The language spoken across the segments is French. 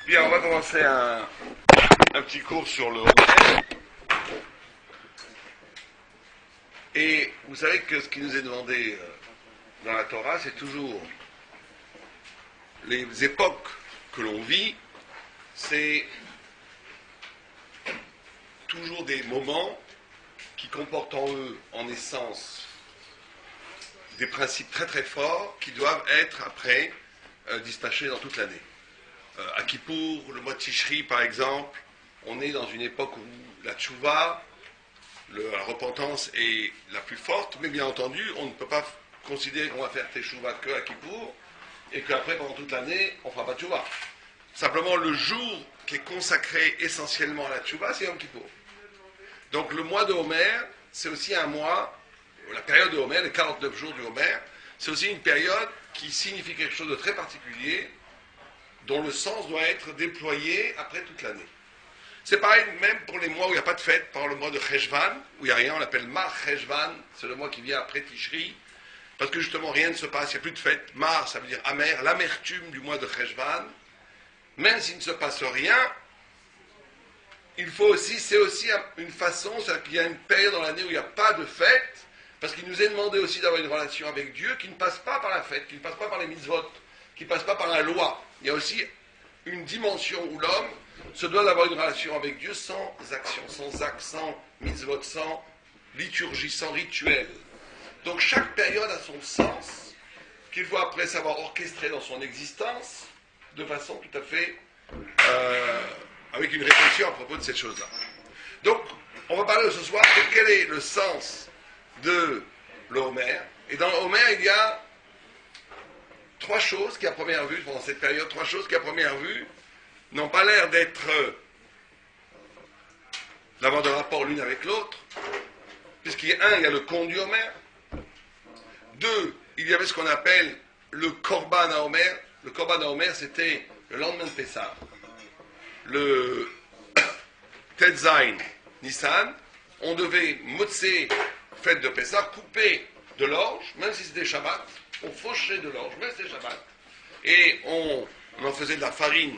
Bien, on va commencer un petit cours sur le Homer. Et vous savez que ce qui nous est demandé dans la Torah, c'est toujours les époques que l'on vit, c'est toujours des moments qui comportent en eux, en essence, des principes très très forts qui doivent être après dispatchés dans toute l'année. À Kippour, le mois de Tishri par exemple, on est dans une époque où la tchouva, la repentance est la plus forte, mais bien entendu, on ne peut pas considérer qu'on va faire teshuvah que à Kippour, et qu'après, pendant toute l'année, on ne fera pas de tchouva. Simplement, le jour qui est consacré essentiellement à la tchouva, c'est Yom Kippour. Donc le mois de Homer, c'est aussi un mois, la période de Homer, les 49 jours du Homer, c'est aussi une période qui signifie quelque chose de très particulier, dont le sens doit être déployé après toute l'année. C'est pareil même pour les mois où il n'y a pas de fête, par le mois de Cheshvan, où il n'y a rien, on l'appelle Mar Cheshvan, c'est le mois qui vient après Tishri, parce que justement rien ne se passe, il n'y a plus de fête. Mar, ça veut dire amer, l'amertume du mois de Cheshvan. Même s'il ne se passe rien, il faut aussi, c'est aussi une façon, c'est-à-dire qu'il y a une période dans l'année où il n'y a pas de fête, parce qu'il nous est demandé aussi d'avoir une relation avec Dieu qui ne passe pas par la fête, qui ne passe pas par les mitzvot, qui ne passe pas par la loi. Il y a aussi une dimension où l'homme se doit d'avoir une relation avec Dieu sans action, sans acte, sans mitzvot, sans liturgie, sans rituel. Donc chaque période a son sens, qu'il faut après savoir orchestrer dans son existence, de façon tout à fait avec une réflexion à propos de cette chose-là. Donc, on va parler ce soir de quel est le sens de l'Homer. Et dans l'Homer, il y a trois choses qui, à première vue, pendant cette période, trois choses qui, à première vue, n'ont pas l'air d'être d'avoir de rapport l'une avec l'autre, puisqu'il y a il y a le conte du Homer. Deux, il y avait ce qu'on appelle le Korban à Homer. Le Korban à Homer, c'était le lendemain de Pessah. Le Tetzain Nissan, on devait motser, fête de Pessah, couper de l'orge, même si c'était Shabbat, on fauchait de l'orge, même si c'était Shabbat, et on en faisait de la farine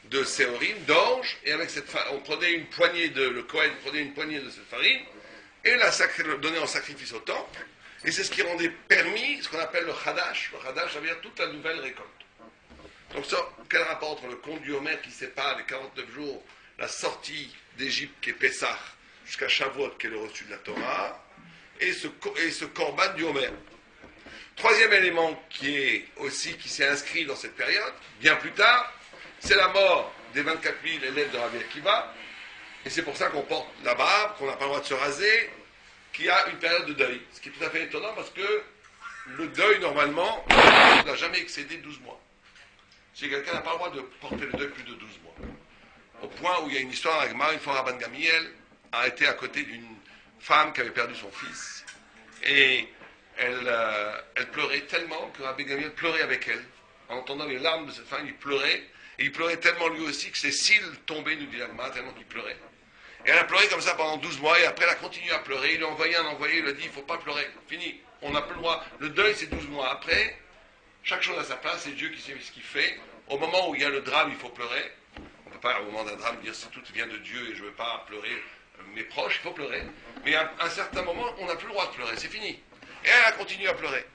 de séorim, d'orge, et avec cette on prenait une poignée le Kohen prenait une poignée de cette farine, et la donnait en sacrifice au temple, et c'est ce qui rendait permis ce qu'on appelle le Hadash. Le Hadash, ça veut dire toute la nouvelle récolte. Donc ça, quel rapport entre le conte du Homer qui sépare les 49 jours, la sortie d'Égypte qui est Pessah, jusqu'à Shavuot qui est le reçu de la Torah, et ce Korban du Homer. Troisième élément qui s'est inscrit dans cette période, bien plus tard, c'est la mort des 24 000 élèves de Rabbi Akiva, et c'est pour ça qu'on porte la barbe, qu'on n'a pas le droit de se raser, qu'il y a une période de deuil. Ce qui est tout à fait étonnant parce que le deuil, normalement, n'a jamais excédé 12 mois. Si quelqu'un n'a pas le droit de porter le deuil plus de 12 mois. Au point où il y a une histoire avec une fois Rabban Gamiel a été à côté d'une femme qui avait perdu son fils, et elle pleurait tellement que Rabban Gamiel pleurait avec elle. En entendant les larmes de cette femme, il pleurait, et il pleurait tellement lui aussi que ses cils tombaient, nous dit l'Agma, tellement qu'il pleurait. Et elle a pleuré comme ça pendant 12 mois, et après elle a continué à pleurer. Il lui a envoyé un envoyé, il lui a dit, il ne faut pas pleurer, fini, on n'a plus le droit. Le deuil, c'est 12 mois. Après, chaque chose à sa place, c'est Dieu qui sait ce qu'il fait. Au moment où il y a le drame, il faut pleurer. On ne peut pas, au moment d'un drame, dire, si tout vient de Dieu et je ne veux pas pleurer mes proches, il faut pleurer. Mais à un certain moment, on n'a plus le droit de pleurer, c'est fini. Et elle a continué à pleurer.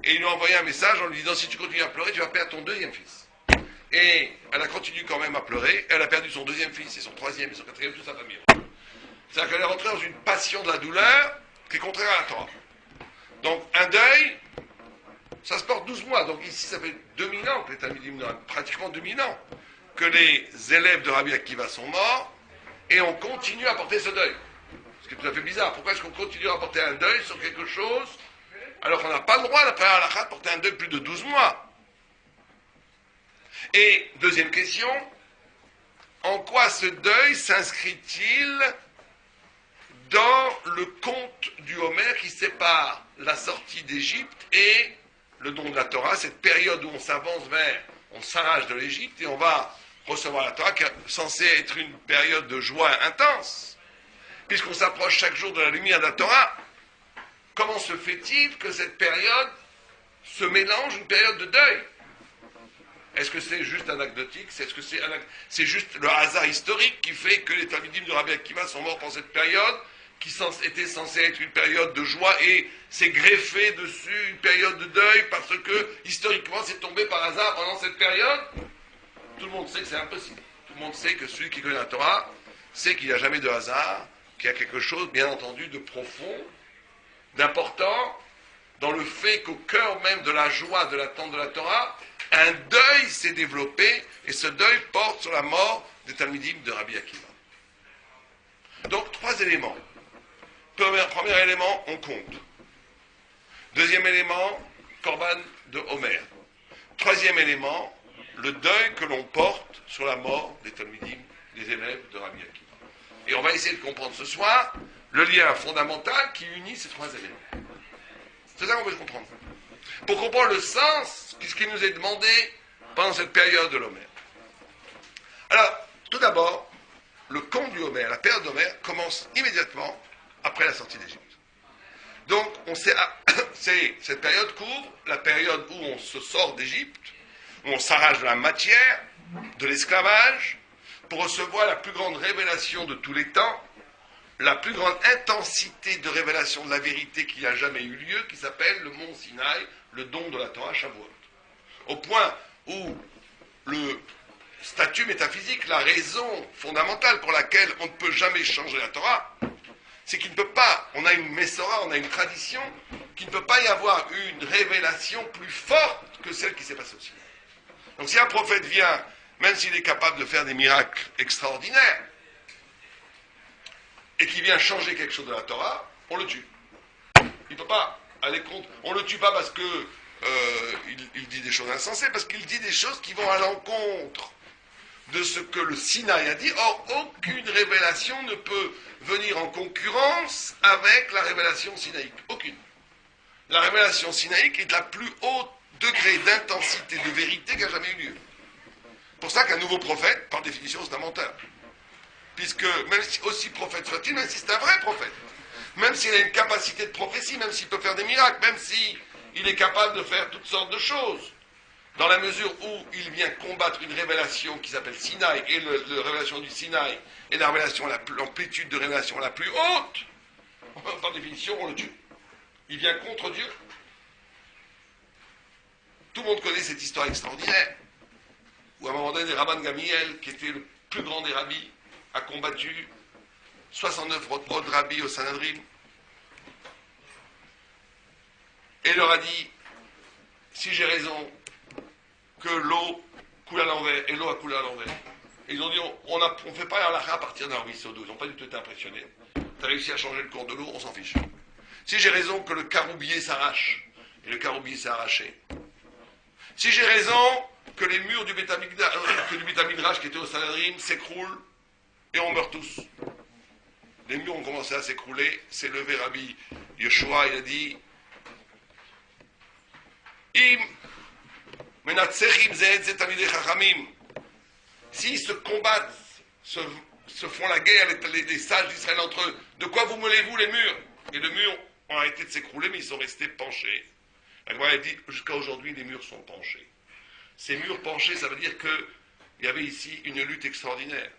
Et il lui a envoyé un message en lui disant, si tu continues à pleurer, tu vas perdre ton deuxième fils. Et elle a continué quand même à pleurer. Elle a perdu son deuxième fils, et son troisième, et son quatrième, toute sa famille. C'est-à-dire qu'elle est rentrée dans une passion de la douleur qui est contraire à la Torah. Donc, un deuil, ça se porte 12 mois. Donc ici, ça fait 2000 ans que les Talmidim, pratiquement 2000 ans, que les élèves de Rabbi Akiva sont morts, et on continue à porter ce deuil. Ce qui est tout à fait bizarre. Pourquoi est-ce qu'on continue à porter un deuil sur quelque chose, alors qu'on n'a pas le droit, d'après la halakha, de porter un deuil plus de 12 mois? Et deuxième question, en quoi ce deuil s'inscrit-il dans le conte du Homer qui sépare la sortie d'Égypte et le don de la Torah, cette période où on s'avance on s'arrache de l'Égypte et on va recevoir la Torah, qui est censée être une période de joie intense, puisqu'on s'approche chaque jour de la lumière de la Torah. Comment se fait-il que cette période se mélange une période de deuil? Est-ce que c'est juste anecdotique? Est-ce que c'est juste le hasard historique qui fait que les Talmidim de Rabbi Akiva sont morts pendant cette période, qui était censée être une période de joie, et s'est greffé dessus une période de deuil parce que, historiquement, c'est tombé par hasard pendant cette période? Tout le monde sait que c'est impossible. Tout le monde sait que celui qui connaît la Torah sait qu'il n'y a jamais de hasard, qu'il y a quelque chose, bien entendu, de profond, d'important, dans le fait qu'au cœur même de la joie, de l'attente de la Torah, un deuil s'est développé, et ce deuil porte sur la mort des Talmidim de Rabbi Akiva. Donc, 3 éléments. Premier élément, on compte. Deuxième élément, Korban de Homer. Troisième élément, le deuil que l'on porte sur la mort des Talmidim, des élèves de Rabbi Akiva. Et on va essayer de comprendre ce soir le lien fondamental qui unit ces 3 éléments. C'est ça qu'on veut comprendre. Pour comprendre le sens, ce qui nous est demandé pendant cette période de l'Homère. Alors, tout d'abord, le conte du Homère, la période d'Homère, commence immédiatement après la sortie d'Égypte. Donc, cette période couvre la période où on se sort d'Égypte, où on s'arrache de la matière, de l'esclavage, pour recevoir la plus grande révélation de tous les temps, la plus grande intensité de révélation de la vérité qui a jamais eu lieu, qui s'appelle le mont Sinaï, le don de la Torah Shavuot. Au point où le statut métaphysique, la raison fondamentale pour laquelle on ne peut jamais changer la Torah, c'est qu'il ne peut pas, on a une Messora, on a une tradition, qu'il ne peut pas y avoir une révélation plus forte que celle qui s'est passée au Sinaï. Donc si un prophète vient, même s'il est capable de faire des miracles extraordinaires, et qui vient changer quelque chose de la Torah, on le tue. Il ne peut pas aller contre. On ne le tue pas parce que il dit des choses insensées, parce qu'il dit des choses qui vont à l'encontre de ce que le Sinaï a dit. Or, aucune révélation ne peut venir en concurrence avec la révélation sinaïque. Aucune. La révélation sinaïque est de la plus haute degré d'intensité, de vérité qui a jamais eu lieu. C'est pour ça qu'un nouveau prophète, par définition, c'est un menteur. Puisque, même si aussi prophète soit-il, même si c'est un vrai prophète, même s'il a une capacité de prophétie, même s'il peut faire des miracles, même s'il est capable de faire toutes sortes de choses, dans la mesure où il vient combattre une révélation qui s'appelle Sinaï, et la révélation du Sinaï est la révélation, l'amplitude de révélation la plus haute, par définition, on le tue. Il vient contre Dieu. Tout le monde connaît cette histoire extraordinaire, où à un moment donné, Rabban Gamiel, qui était le plus grand des rabbis, a combattu 69 autres rabbis au Sanhedrin, et leur a dit, si j'ai raison, que l'eau coule à l'envers, et l'eau a coulé à l'envers. Et ils ont dit, on ne fait pas la à partir d'un ruisseau d'eau. Ils n'ont pas du tout été impressionnés. Tu as réussi à changer le cours de l'eau, on s'en fiche. Si j'ai raison que le caroubier s'arrache, et le caroubier s'est arraché. Si j'ai raison que les murs du Beth Midrash qui était au Sanhedrin s'écroulent, et on meurt tous. Les murs ont commencé à s'écrouler, s'est levé Rabbi Yeshua, il a dit, Im menatzechim ze'et tamidei chachamim. S'ils se combattent, se font la guerre, les sages d'Israël entre eux, de quoi vous mêlez-vous les murs? Et les murs ont arrêté de s'écrouler, mais ils sont restés penchés. La Gemara a dit, jusqu'à aujourd'hui, les murs sont penchés. Ces murs penchés, ça veut dire qu'il y avait ici une lutte extraordinaire.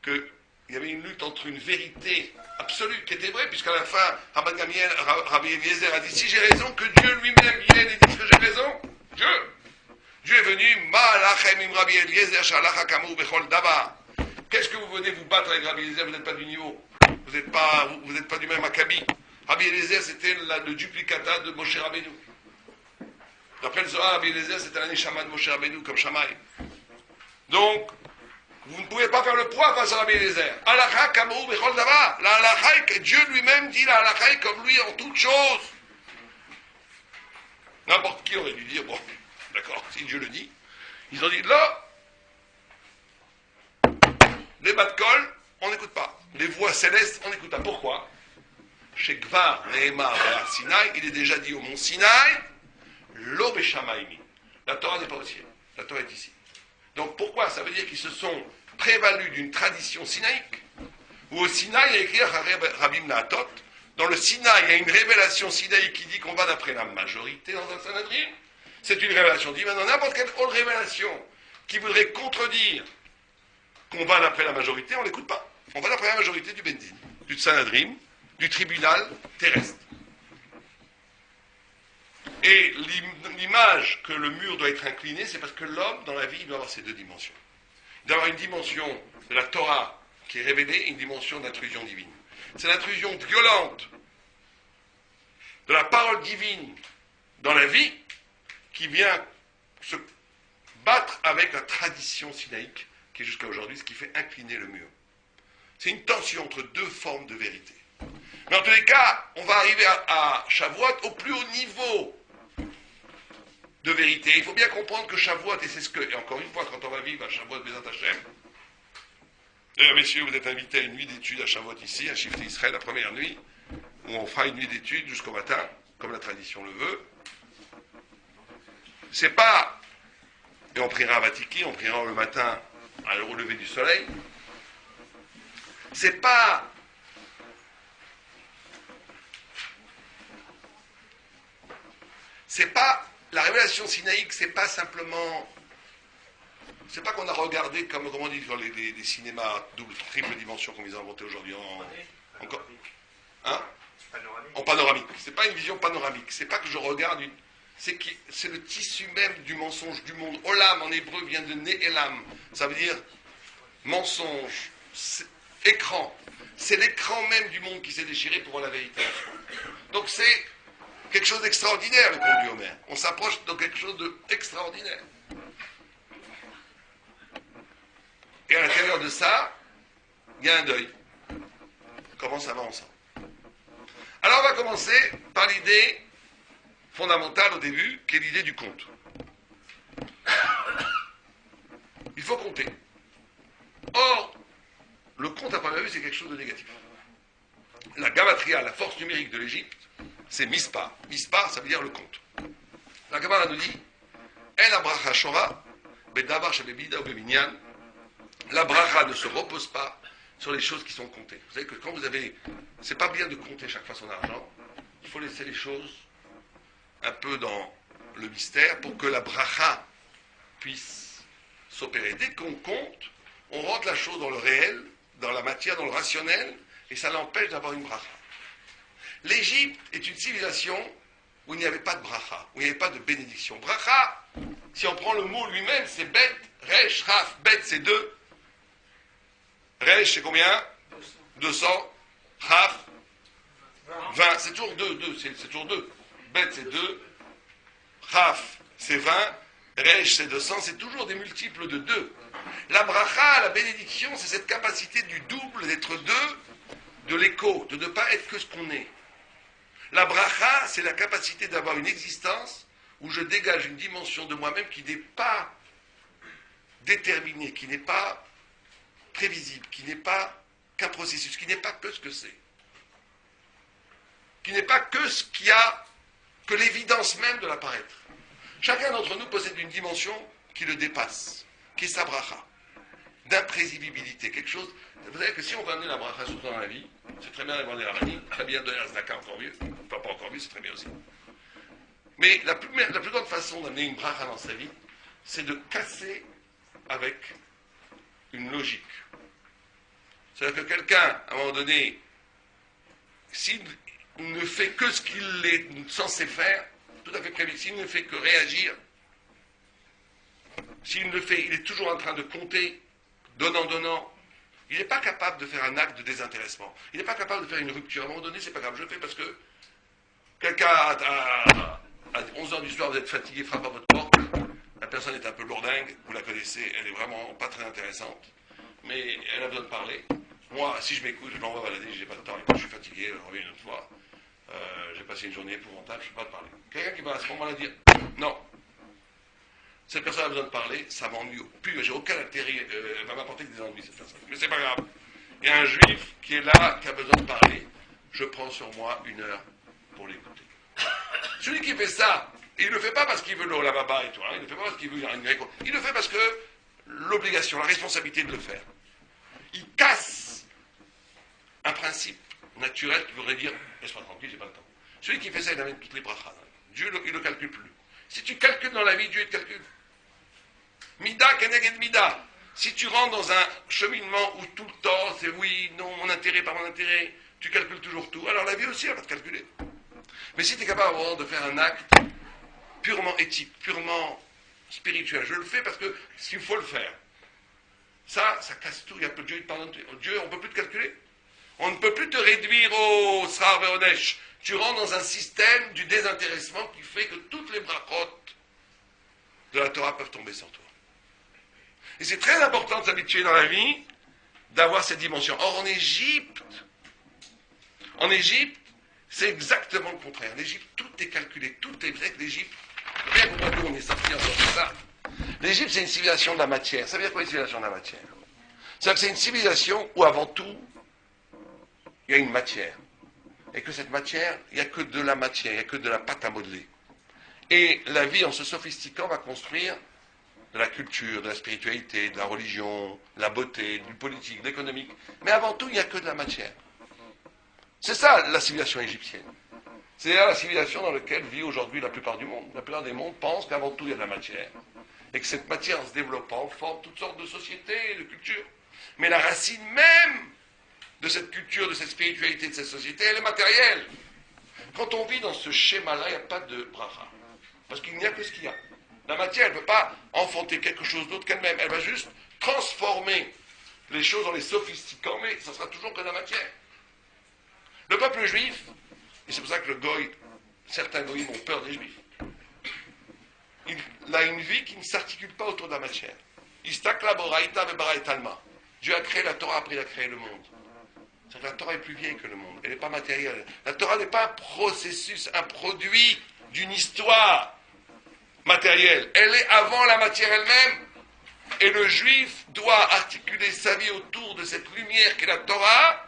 Qu'il y avait une lutte entre une vérité absolue, qui était vraie, puisqu'à la fin, Rabbi Eliezer a dit, si j'ai raison, que Dieu lui-même vienne et dise que j'ai raison. Dieu est venu, Rabbi Eliezer, qu'est-ce que vous venez vous battre avec Rabbi Eliezer? Vous n'êtes pas du niveau. Vous n'êtes pas du même acabit. Rabbi Eliezer, c'était le duplicata de Moshe Rabbeinu. D'après le Zohar, Rabbi Eliezer, c'était la Neshama de Moshe Rabbeinu, comme Shammai. Donc, vous ne pouvez pas faire le poids face à Rabbi Eliezer. Halakha kamou bechol dava. La halakha, que Dieu lui-même dit la halakha est comme lui en toutes choses. N'importe qui aurait dû dire, bon, d'accord, si Dieu le dit. Ils ont dit, là, les bas de colle, on n'écoute pas. Les voix célestes, on n'écoute pas. Pourquoi? Chez Gvar, Nehemar, Be'ar Sinaï, il est déjà dit au mont Sinaï, Lo Beshamaimi. La Torah n'est pas au ciel. La Torah est ici. Donc pourquoi? Ça veut dire qu'ils se sont prévalus d'une tradition sinaïque, où au Sinaï, il y a écrit Rabim Naatot, dans le Sinaï, il y a une révélation sinaïque qui dit qu'on va d'après la majorité dans un Sanhedrin. C'est une révélation divine. Dans n'importe quelle autre révélation qui voudrait contredire qu'on va d'après la majorité, on ne l'écoute pas. On va d'après la majorité du Bendin, du Sanhedrin, du tribunal terrestre. Et l'image que le mur doit être incliné, c'est parce que l'homme, dans la vie, il doit avoir ces deux dimensions. Il doit avoir une dimension de la Torah qui est révélée et une dimension d'intrusion divine. C'est l'intrusion violente de la parole divine dans la vie qui vient se battre avec la tradition sinaïque qui est jusqu'à aujourd'hui ce qui fait incliner le mur. C'est une tension entre deux formes de vérité. Mais en tous les cas, on va arriver à Shavuot au plus haut niveau de vérité. Il faut bien comprendre que Shavuot, et c'est ce que, et encore une fois, quand on va vivre à Shavuot Bezat Hashem, d'ailleurs, messieurs, vous êtes invités à une nuit d'études à Shavuot ici, à Shifté Israël, la première nuit, où on fera une nuit d'études jusqu'au matin, comme la tradition le veut. C'est pas, et on priera à Vatiki, on priera le matin au lever du soleil, c'est pas la révélation sinaïque, c'est pas simplement, c'est pas qu'on a regardé comme on dit dans les cinémas double, triple dimension comme ils ont inventé aujourd'hui en panoramique. C'est pas une vision panoramique. C'est pas que je regarde c'est le tissu même du mensonge du monde. Olam en hébreu vient de Ne'elam. Ça veut dire mensonge, écran. C'est l'écran même du monde qui s'est déchiré pour voir la vérité. Donc c'est quelque chose d'extraordinaire, le conte du Homer. On s'approche de quelque chose d'extraordinaire. Et à l'intérieur de ça, il y a un deuil. Comment ça va ensemble? Alors on va commencer par l'idée fondamentale au début, qui est l'idée du compte. Il faut compter. Or, le compte à première vue, c'est quelque chose de négatif. La gamatria, la force numérique de l'Égypte, c'est mispar. Mispar, ça veut dire le compte. La Gemara nous dit En abracha shora, bedavar shabebida ou beminyan. La bracha ne se repose pas sur les choses qui sont comptées. Vous savez que quand vous avez... C'est pas bien de compter chaque fois son argent. Il faut laisser les choses un peu dans le mystère pour que la bracha puisse s'opérer. Dès qu'on compte, on rentre la chose dans le réel, dans la matière, dans le rationnel, et ça l'empêche d'avoir une bracha. L'Égypte est une civilisation où il n'y avait pas de bracha, où il n'y avait pas de bénédiction. Bracha, si on prend le mot lui-même, c'est bet, resh, raf. Bet, c'est 2. Resh, c'est combien? 200. Raf, 20. C'est toujours 2. C'est toujours 2. Bet, c'est 2. Raf, c'est 20. Resh, c'est 200. C'est toujours des multiples de 2. La bracha, la bénédiction, c'est cette capacité du double, d'être 2, de l'écho, de ne pas être que ce qu'on est. La bracha, c'est la capacité d'avoir une existence où je dégage une dimension de moi-même qui n'est pas déterminée, qui n'est pas prévisible, qui n'est pas qu'un processus, qui n'est pas que ce que c'est. Qui n'est pas que ce qu'il y a, que l'évidence même de l'apparaître. Chacun d'entre nous possède une dimension qui le dépasse, qui est sa bracha, d'imprévisibilité, quelque chose. Vous savez que si on veut amener la bracha surtout dans la vie, c'est très bien d'avoir des rabbins, très bien de la znaka, encore mieux. Enfin, pas encore mieux, c'est très bien aussi. Mais la plus grande façon d'amener une bracha dans sa vie, c'est de casser avec une logique. C'est-à-dire que quelqu'un, à un moment donné, s'il ne fait que ce qu'il est censé faire, tout à fait prévisible, s'il ne fait que réagir, s'il le fait, il est toujours en train de compter, donnant, il n'est pas capable de faire un acte de désintéressement. Il n'est pas capable de faire une rupture. À un moment donné, c'est pas grave, je le fais parce que quelqu'un à 11h du soir, vous êtes fatigué, frappe à votre porte, la personne est un peu lourdingue, vous la connaissez, elle est vraiment pas très intéressante, mais elle a besoin de parler. Moi, si je m'écoute, je l'envoie balader, j'ai pas de temps, je suis fatigué, je reviens une autre fois, j'ai passé une journée épouvantable, je ne peux pas te parler. Quelqu'un qui va à ce moment-là dire, non, cette personne a besoin de parler, ça m'ennuie au plus, j'ai aucun intérêt, elle va m'apporter des ennuis cette personne, mais c'est pas grave. Il y a un juif qui est là, qui a besoin de parler, je prends sur moi 1 heure pour l'écouter. Celui qui fait ça, il ne le fait pas parce qu'il veut le lavaba et tout, hein, il ne le fait pas parce qu'il veut une récolte, il le fait parce que l'obligation, la responsabilité de le faire. Il casse un principe naturel qui voudrait dire, laisse-moi tranquille, j'ai pas le temps. Celui qui fait ça, il amène toutes les brachas. Dieu, il ne le calcule plus. Si tu calcules dans la vie, Dieu te calcule. Mida keneged mida. Si tu rentres dans un cheminement où tout le temps, c'est oui, non, mon intérêt, pas mon intérêt, tu calcules toujours tout, alors la vie aussi, elle va te calculer. Mais si tu es capable de faire un acte purement éthique, purement spirituel, je le fais parce que s'il faut le faire. Ça casse tout. Dieu, Dieu, on ne peut plus te calculer. On ne peut plus te réduire au Srar Veonesh. Tu rentres dans un système du désintéressement qui fait que toutes les brachotes de la Torah peuvent tomber sur toi. Et c'est très important de s'habituer dans la vie d'avoir cette dimension. Or, en Égypte, c'est exactement le contraire. En Égypte, tout est calculé, tout est vrai que l'Égypte, bien pourquoi nous on est sortis en sortant de ça. L'Égypte, c'est une civilisation de la matière. Ça veut dire quoi une civilisation de la matière? C'est-à-dire que c'est une civilisation où avant tout, il y a une matière. Et que cette matière, il n'y a que de la matière, il n'y a que de la pâte à modeler. Et la vie, en se sophistiquant, va construire de la culture, de la spiritualité, de la religion, de la beauté, du politique, de l'économique. Mais avant tout, il n'y a que de la matière. C'est ça la civilisation égyptienne. C'est la civilisation dans laquelle vit aujourd'hui la plupart du monde. La plupart des mondes pensent qu'avant tout, il y a de la matière. Et que cette matière, en se développant, forme toutes sortes de sociétés et de cultures. Mais la racine même de cette culture, de cette spiritualité, de cette société, elle est matérielle. Quand on vit dans ce schéma-là, il n'y a pas de bracha. Parce qu'il n'y a que ce qu'il y a. La matière, elle ne peut pas enfanter quelque chose d'autre qu'elle-même. Elle va juste transformer les choses en les sophistiquant, mais ça sera toujours que de la matière. Le peuple juif, et c'est pour ça que certains goïms ont peur des juifs, il a une vie qui ne s'articule pas autour de la matière. Istakla boraïta vebaraïta alma. Dieu a créé la Torah, après il a créé le monde. C'est-à-dire que la Torah est plus vieille que le monde. Elle n'est pas matérielle. La Torah n'est pas un processus, un produit d'une histoire matérielle. Elle est avant la matière elle-même. Et le juif doit articuler sa vie autour de cette lumière qu'est la Torah,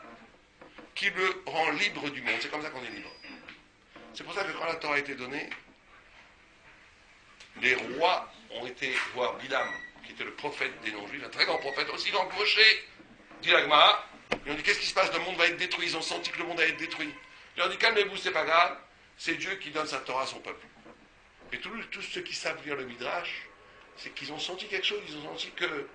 qui le rend libre du monde. C'est comme ça qu'on est libre. C'est pour ça que quand la Torah a été donnée, les rois ont été voir Bilam, qui était le prophète des non-juifs, un très grand prophète, aussi grand que Moshe, dit la Gemara. Ils ont dit, qu'est-ce qui se passe? Le monde va être détruit. Ils ont senti que le monde allait être détruit. Ils ont dit, calmez-vous, c'est pas grave. C'est Dieu qui donne sa Torah à son peuple. Et tous ceux qui savent lire le Midrash, c'est qu'ils ont senti quelque chose. Ils ont senti que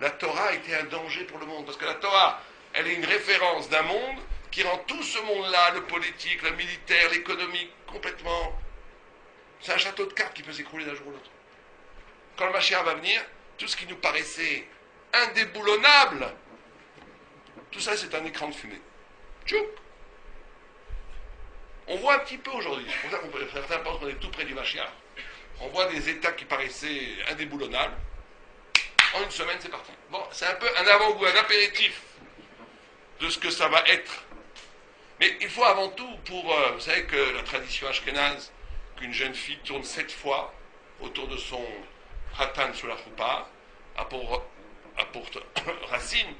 la Torah était un danger pour le monde. Parce que la Torah, elle est une référence d'un monde qui rend tout ce monde-là, le politique, le militaire, l'économique, complètement... C'est un château de cartes qui peut s'écrouler d'un jour à l'autre. Quand le Mashiach va venir, tout ce qui nous paraissait indéboulonnable, tout ça, c'est un écran de fumée. Tchoup! On voit un petit peu aujourd'hui, c'est pour ça qu'on peut faire certains pensent qu'on est tout près du Mashiach. On voit des états qui paraissaient indéboulonnables. En une semaine, c'est parti. Bon, c'est un peu un avant-goût, un apéritif de ce que ça va être. Mais il faut avant tout, vous savez que la tradition ashkénaze, qu'une jeune fille tourne 7 fois autour de son khatan sous la choupa, a pour racine,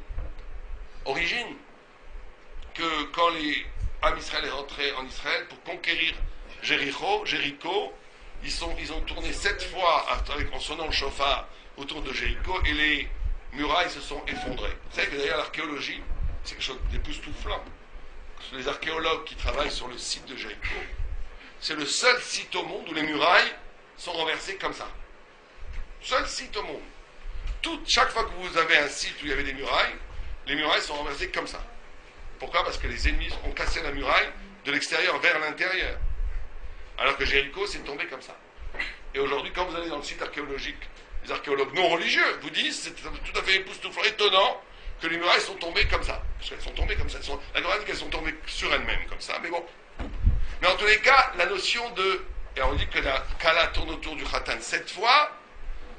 origine, que quand les Am Israël est rentré en Israël pour conquérir Jéricho, ils ont tourné 7 fois en sonnant le chauffard autour de Jéricho et les murailles se sont effondrées. Vous savez que d'ailleurs l'archéologie, c'est quelque chose d'époustouflant. Les archéologues qui travaillent sur le site de Jéricho, c'est le seul site au monde où les murailles sont renversées comme ça. Seul site au monde. Chaque fois que vous avez un site où il y avait des murailles, les murailles sont renversées comme ça. Pourquoi? Parce que les ennemis ont cassé la muraille de l'extérieur vers l'intérieur. Alors que Jéricho s'est tombé comme ça. Et aujourd'hui, quand vous allez dans le site archéologique, les archéologues non religieux vous disent, c'est tout à fait époustouflant, étonnant, que les murailles sont tombées comme ça. Parce qu'elles sont tombées comme ça. La Gemara dit qu'elles sont tombées sur elles-mêmes comme ça, mais bon. Mais en tous les cas, la notion de... Et on dit que la Kala tourne autour du Khatan 7 fois,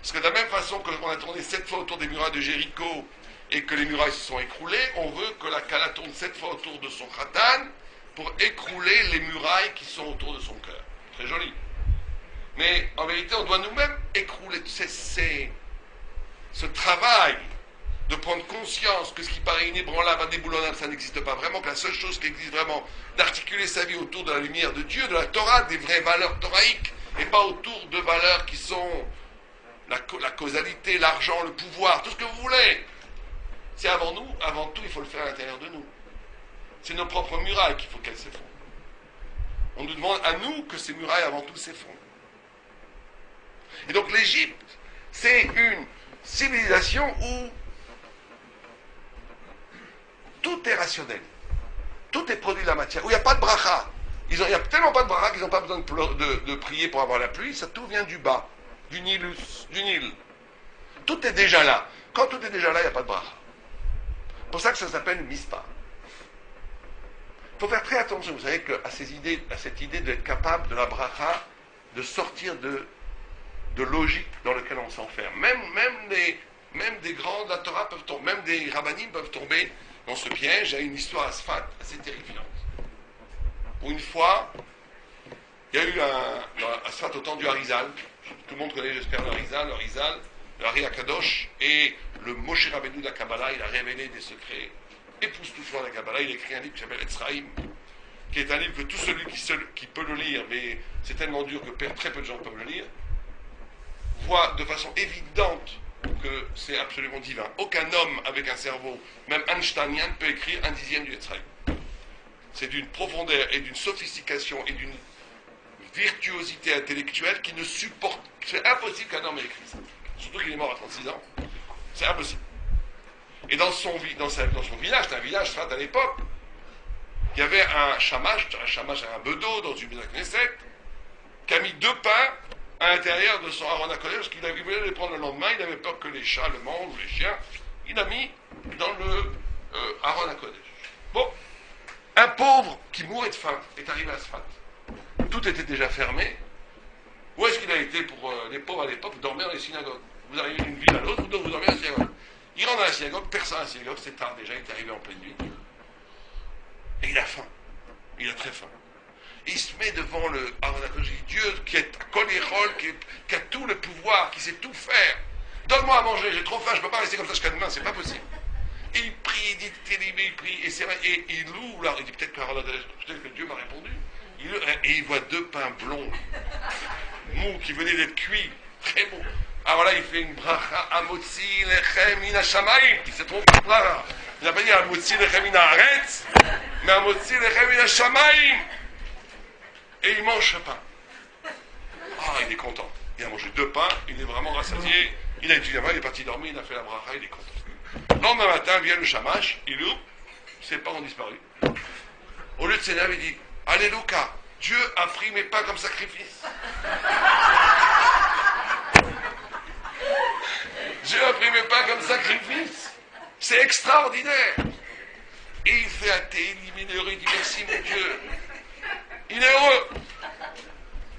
parce que de la même façon qu'on a tourné 7 fois autour des murailles de Jéricho, et que les murailles se sont écroulées, on veut que la Kala tourne 7 fois autour de son Khatan, pour écrouler les murailles qui sont autour de son cœur. Très joli. Mais en vérité, on doit nous-mêmes écrouler ce travail de prendre conscience que ce qui paraît inébranlable, indéboulonnable, ça n'existe pas vraiment, que la seule chose qui existe vraiment, d'articuler sa vie autour de la lumière de Dieu, de la Torah, des vraies valeurs toraïques, et pas autour de valeurs qui sont la causalité, l'argent, le pouvoir, tout ce que vous voulez. C'est avant tout, il faut le faire à l'intérieur de nous. C'est nos propres murailles qu'il faut qu'elles s'effondrent. On nous demande à nous que ces murailles, avant tout, s'effondrent. Et donc l'Égypte, c'est une civilisation où tout est rationnel. Tout est produit de la matière, où il n'y a pas de bracha. Il n'y a tellement pas de bracha qu'ils n'ont pas besoin de prier pour avoir la pluie, ça tout vient du bas, du Nil. Tout est déjà là. Quand tout est déjà là, il n'y a pas de bracha. C'est pour ça que ça s'appelle mispa. Il faut faire très attention, vous savez, à cette idée d'être capable de la bracha, de sortir de logique dans laquelle on s'enferme. Même des grands de la Torah peuvent tomber, même des rabbanim peuvent tomber dans ce piège. Il y a une histoire à Sfat assez terrifiante. Où une fois, il y a eu à Sfat au temps du Harizal. Tout le monde connaît, j'espère, le Harizal, le Hari Akadosh, et le Moshe Rabbeinu de la Kabbalah. Il a révélé des secrets époustouflants de la Kabbalah. Il a écrit un livre qui s'appelle Etzraïm, qui est un livre que tout celui qui peut le lire, mais c'est tellement dur que très peu de gens peuvent le lire, voit de façon évidente que c'est absolument divin. Aucun homme avec un cerveau, même einsteinien, ne peut écrire un dixième du Etzraïm. C'est d'une profondeur et d'une sophistication et d'une virtuosité intellectuelle qui ne supporte... C'est impossible qu'un homme ait écrit ça. Surtout qu'il est mort à 36 ans. C'est impossible. Et dans son village, c'était un village Sfat à l'époque, il y avait un chamash, un bedeau dans une maison Knesset, qui a mis 2 pains à l'intérieur de son Aaron HaKodesh, parce qu'il voulait les prendre le lendemain, il avait peur que les chats le mangent, ou les chiens. Il a mis dans le Aaron HaKodesh. Bon, un pauvre qui mourait de faim est arrivé à Sfat. Tout était déjà fermé. Où est-ce qu'il a été pour les pauvres à l'époque? Dormir dans les synagogues. Vous arrivez d'une ville à l'autre, vous dormez dans la synagogue. Il rentre dans la synagogue, personne à la synagogue, c'est tard déjà, il est arrivé en pleine nuit. Et il a faim. Il a très faim. Et il se met devant le Aaron HaKodesh, Dieu qui est à Kolirol, qui a tout le pouvoir, qui sait tout faire. Donne-moi à manger, j'ai trop faim, je ne peux pas rester comme ça jusqu'à demain, c'est pas possible. Et il prie, il dit, il prie, et c'est vrai, et il loue, là, il dit peut-être que Dieu m'a répondu. Et il voit 2 pains blonds, mous, qui venaient d'être cuits, très beaux. Alors là, il fait une bracha, Amotzi lechem min hashamayim. Il s'est trompé de bracha. Il n'a pas dit Amotzi lechem min haaretz, mais Amotzi lechem min hashamayim. Et il mange ce pain. Ah, il est content. Il a mangé 2 pains, il est vraiment rassasié. Il a étudié avant, il est parti dormir, il a fait la bracha, il est content. Le lendemain matin, vient le shamash, il ouvre, ses pains ont disparu. Au lieu de s'énerver, il dit Alléluia, Dieu a pris mes pains comme sacrifice. Dieu a pris mes pains comme sacrifice. C'est extraordinaire. Et il fait un télim, il est heureux, il dit merci mon Dieu. Il est heureux.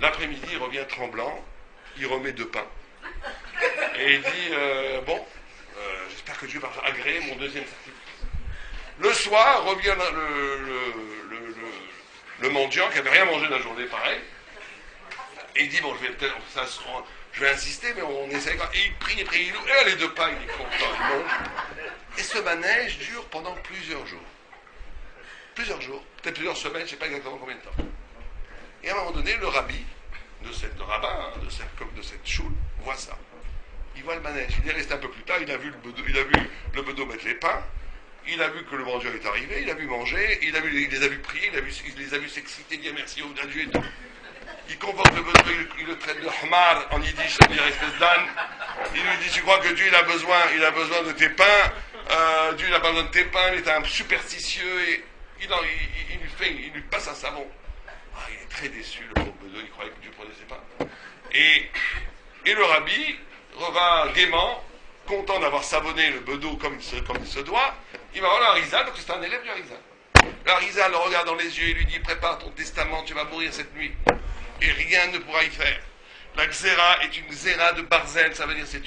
L'après-midi, il revient tremblant, il remet 2 pains. Et il dit j'espère que Dieu va agréer mon 2e sacrifice. Le soir, revient le mendiant qui n'avait rien mangé de la journée, pareil. Et il dit je vais insister, mais on essaie. Et il prie, il loue. Et les 2 pains, il est content, il mange. Et ce manège dure pendant plusieurs jours. Plusieurs jours, peut-être plusieurs semaines, je ne sais pas exactement combien de temps. Et à un moment donné, le rabbi, le rabbin de cette choule, voit ça. Il voit le manège. Il est resté un peu plus tard, il a vu le bedeau mettre les pains, il a vu que le mendiant est arrivé, il a vu manger, il les a vus prier, il les a vus s'exciter, dire merci à Dieu et tout. Il convoque le bedeau, il le traite de Hamar en yiddish, c'est-à-dire espèce d'âne. Il lui dit, tu crois que Dieu il a besoin de tes pains, Dieu il n'a pas besoin de tes pains, il est un superstitieux, et il lui passe un savon. Ah, il est très déçu, le pauvre bedeau, il croyait que Dieu prenait ses pains. Et le rabbi revint gaiement, content d'avoir savonné le bedeau comme il se doit. Il va voir le Harizal, donc c'est un élève du Harizal. Le Harizal le regarde dans les yeux et lui dit, prépare ton testament, tu vas mourir cette nuit. Et rien ne pourra y faire. La xéra est une xéra de Barzel, ça veut dire c'est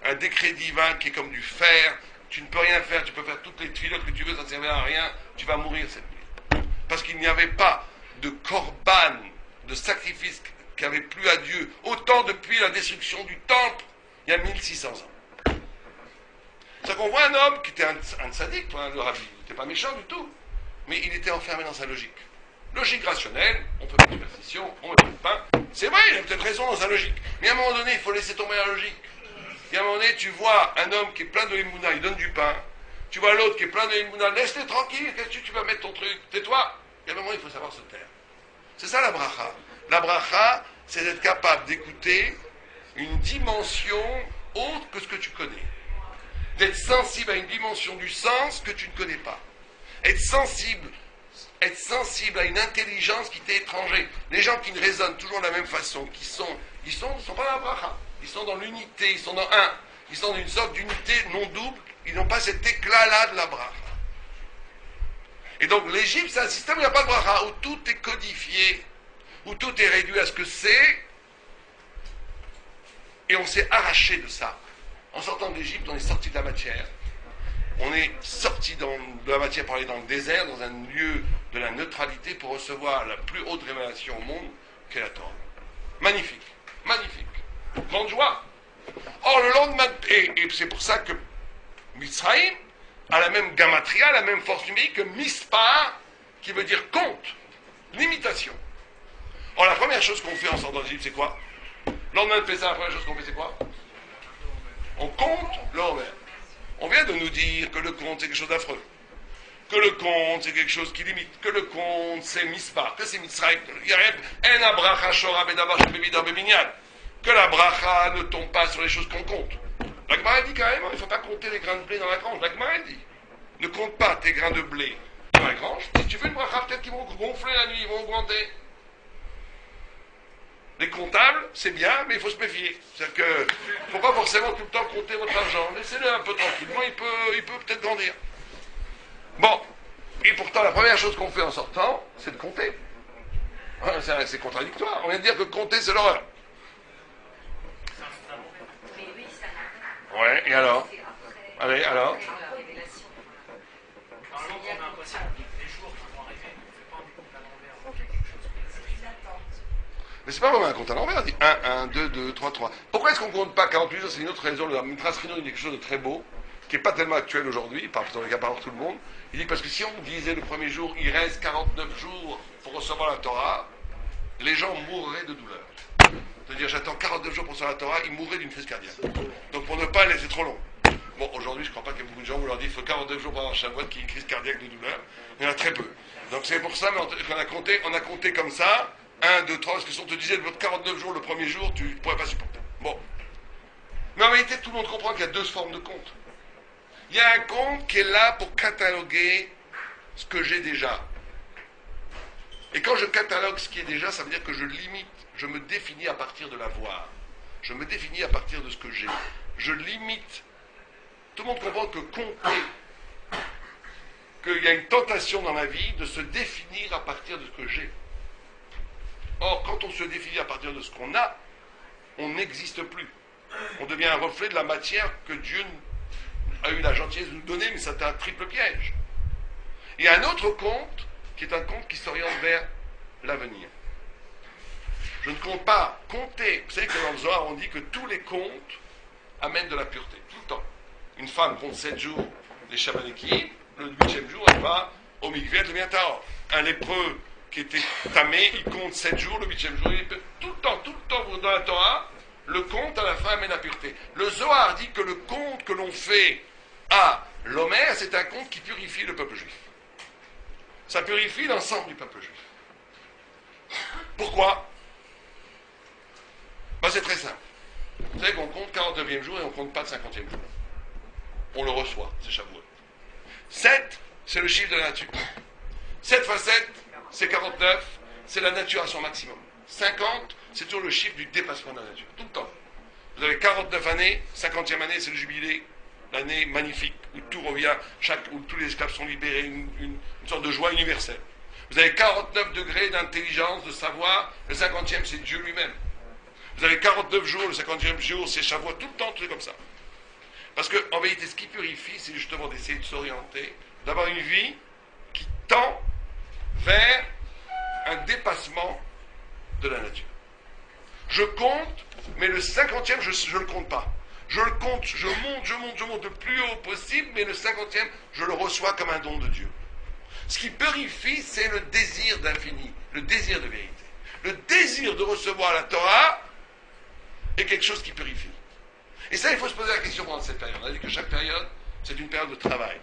un décret divin qui est comme du fer. Tu ne peux rien faire, tu peux faire toutes les tfilotes que tu veux, ça ne servira à rien, tu vas mourir cette nuit. Parce qu'il n'y avait pas de korban, de sacrifice qui avait plu à Dieu, autant depuis la destruction du temple, il y a 1600 ans. C'est qu'on voit un homme qui était un sadique, le rabbi, il n'était pas méchant du tout, mais il était enfermé dans sa logique. Logique rationnelle, on fait pas de superstition, on ne fait pas de pain. C'est vrai, il a peut-être raison dans sa logique. Mais à un moment donné, il faut laisser tomber la logique. Et à un moment donné, tu vois un homme qui est plein de Emouna, il donne du pain. Tu vois l'autre qui est plein de Emouna, laisse-les tranquille, qu'est-ce que tu vas mettre ton truc? Tais-toi. Et à un moment, il faut savoir se taire. C'est ça la bracha. La bracha, c'est d'être capable d'écouter une dimension autre que ce que tu connais. D'être sensible à une dimension du sens que tu ne connais pas. Être sensible à une intelligence qui t'est étrangère. Les gens qui ne raisonnent toujours de la même façon, ils sont pas dans la bracha. Ils sont dans l'unité, ils sont dans un. Ils sont dans une sorte d'unité non double. Ils n'ont pas cet éclat-là de la bracha. Et donc l'Égypte, c'est un système où il n'y a pas de bracha, où tout est codifié, où tout est réduit à ce que c'est. Et on s'est arraché de ça. En sortant de l'Égypte, on est sorti de la matière. On est sorti de la matière pour aller dans le désert, dans un lieu de la neutralité, pour recevoir la plus haute révélation au monde, qu'est la Torah. Magnifique, magnifique. Grande joie. Or, le lendemain, et c'est pour ça que Mitzrayim a la même gamatria, la même force numérique que Mispar, qui veut dire compte, limitation. Or, la première chose qu'on fait en sortant d'Égypte, c'est quoi? Le lendemain de Pessah, la première chose qu'on fait, c'est quoi? On compte le Homer. On vient de nous dire que le compte, c'est quelque chose d'affreux. Que le compte, c'est quelque chose qui limite. Que le compte, c'est Mispar. Que c'est Mitzrayim. Que la bracha ne tombe pas sur les choses qu'on compte. La Gemara dit carrément, il ne faut pas compter les grains de blé dans la grange. La Gemara dit, ne compte pas tes grains de blé dans la grange. Si tu fais une bracha, peut-être qu'ils vont gonfler la nuit, ils vont augmenter. Les comptables, c'est bien, mais il faut se méfier. C'est-à-dire qu'il ne faut pas forcément tout le temps compter votre argent. Laissez-le un peu tranquillement, il peut peut-être grandir. Bon, et pourtant, la première chose qu'on fait en sortant, c'est de compter. C'est contradictoire. On vient de dire que compter, c'est l'horreur. Ouais, et alors? Allez, alors? Mais c'est pas vraiment un compte à l'envers, on dit 1, 1, 2, 2, 3, 3. Pourquoi est-ce qu'on ne compte pas 48 jours? C'est une autre raison. Le Mitras Rino dit quelque chose de très beau, qui n'est pas tellement actuel aujourd'hui, par le cas par tout le monde. Il dit que parce que si on disait le premier jour, il reste 49 jours pour recevoir la Torah, les gens mourraient de douleur. C'est-à-dire, j'attends 49 jours pour recevoir la Torah, ils mourraient d'une crise cardiaque. Donc pour ne pas laisser trop long. Bon, aujourd'hui, je ne crois pas qu'il y ait beaucoup de gens où on leur dit qu'il faut 49 jours pour avoir Shavuot qui est une crise cardiaque de douleur. Il y en a très peu. Donc c'est pour ça qu'on a compté comme ça. 1, 2, 3, parce que si on te disait 49 jours le premier jour, tu ne pourrais pas supporter. Bon. Mais en réalité, tout le monde comprend qu'il y a deux formes de compte. Il y a un compte qui est là pour cataloguer ce que j'ai déjà. Et quand je catalogue ce qui est déjà, ça veut dire que je limite, je me définis à partir de l'avoir. Je me définis à partir de ce que j'ai. Je limite. Tout le monde comprend que compter, qu'il y a une tentation dans ma vie de se définir à partir de ce que j'ai. Or, quand on se définit à partir de ce qu'on a, on n'existe plus. On devient un reflet de la matière que Dieu a eu la gentillesse de nous donner, mais c'est un triple piège. Il y a un autre compte, qui est un compte qui s'oriente vers l'avenir. Je ne compte pas compter. Vous savez que dans le Zohar, on dit que tous les comptes amènent de la pureté, tout le temps. Une femme compte 7 jours les Shabbanekim, le 8e jour, elle va au mikvé, elle devient Tahor. Un lépreux qui était tamé, il compte 7 jours, le 8e jour, il peut tout le temps, dans la Torah, le compte à la fin amène la pureté. Le Zohar dit que le compte que l'on fait à l'Omer, c'est un compte qui purifie le peuple juif. Ça purifie l'ensemble du peuple juif. Pourquoi? C'est très simple. Vous savez qu'on compte 49e jour et on ne compte pas de 50e jour. On le reçoit, c'est Shavuot. 7, c'est le chiffre de la nature. 7 fois 7, c'est 49, c'est la nature à son maximum. 50, c'est toujours le chiffre du dépassement de la nature, tout le temps. Vous avez 49 années, 50e année, c'est le jubilé, l'année magnifique, où tout revient, où tous les esclaves sont libérés, une sorte de joie universelle. Vous avez 49 degrés d'intelligence, de savoir, le 50e, c'est Dieu lui-même. Vous avez 49 jours, le 50e jour, c'est Shavuot, tout le temps, tout est comme ça. Parce qu'en vérité, ce qui purifie, c'est justement d'essayer de s'orienter, d'avoir une vie qui tend vers un dépassement de la nature. Je compte, mais le 50e, je ne le compte pas. Je le compte, je monte le plus haut possible, mais le 50e, je le reçois comme un don de Dieu. Ce qui purifie, c'est le désir d'infini, le désir de vérité. Le désir de recevoir la Torah est quelque chose qui purifie. Et ça, il faut se poser la question pendant cette période. On a dit que chaque période, c'est une période de travail.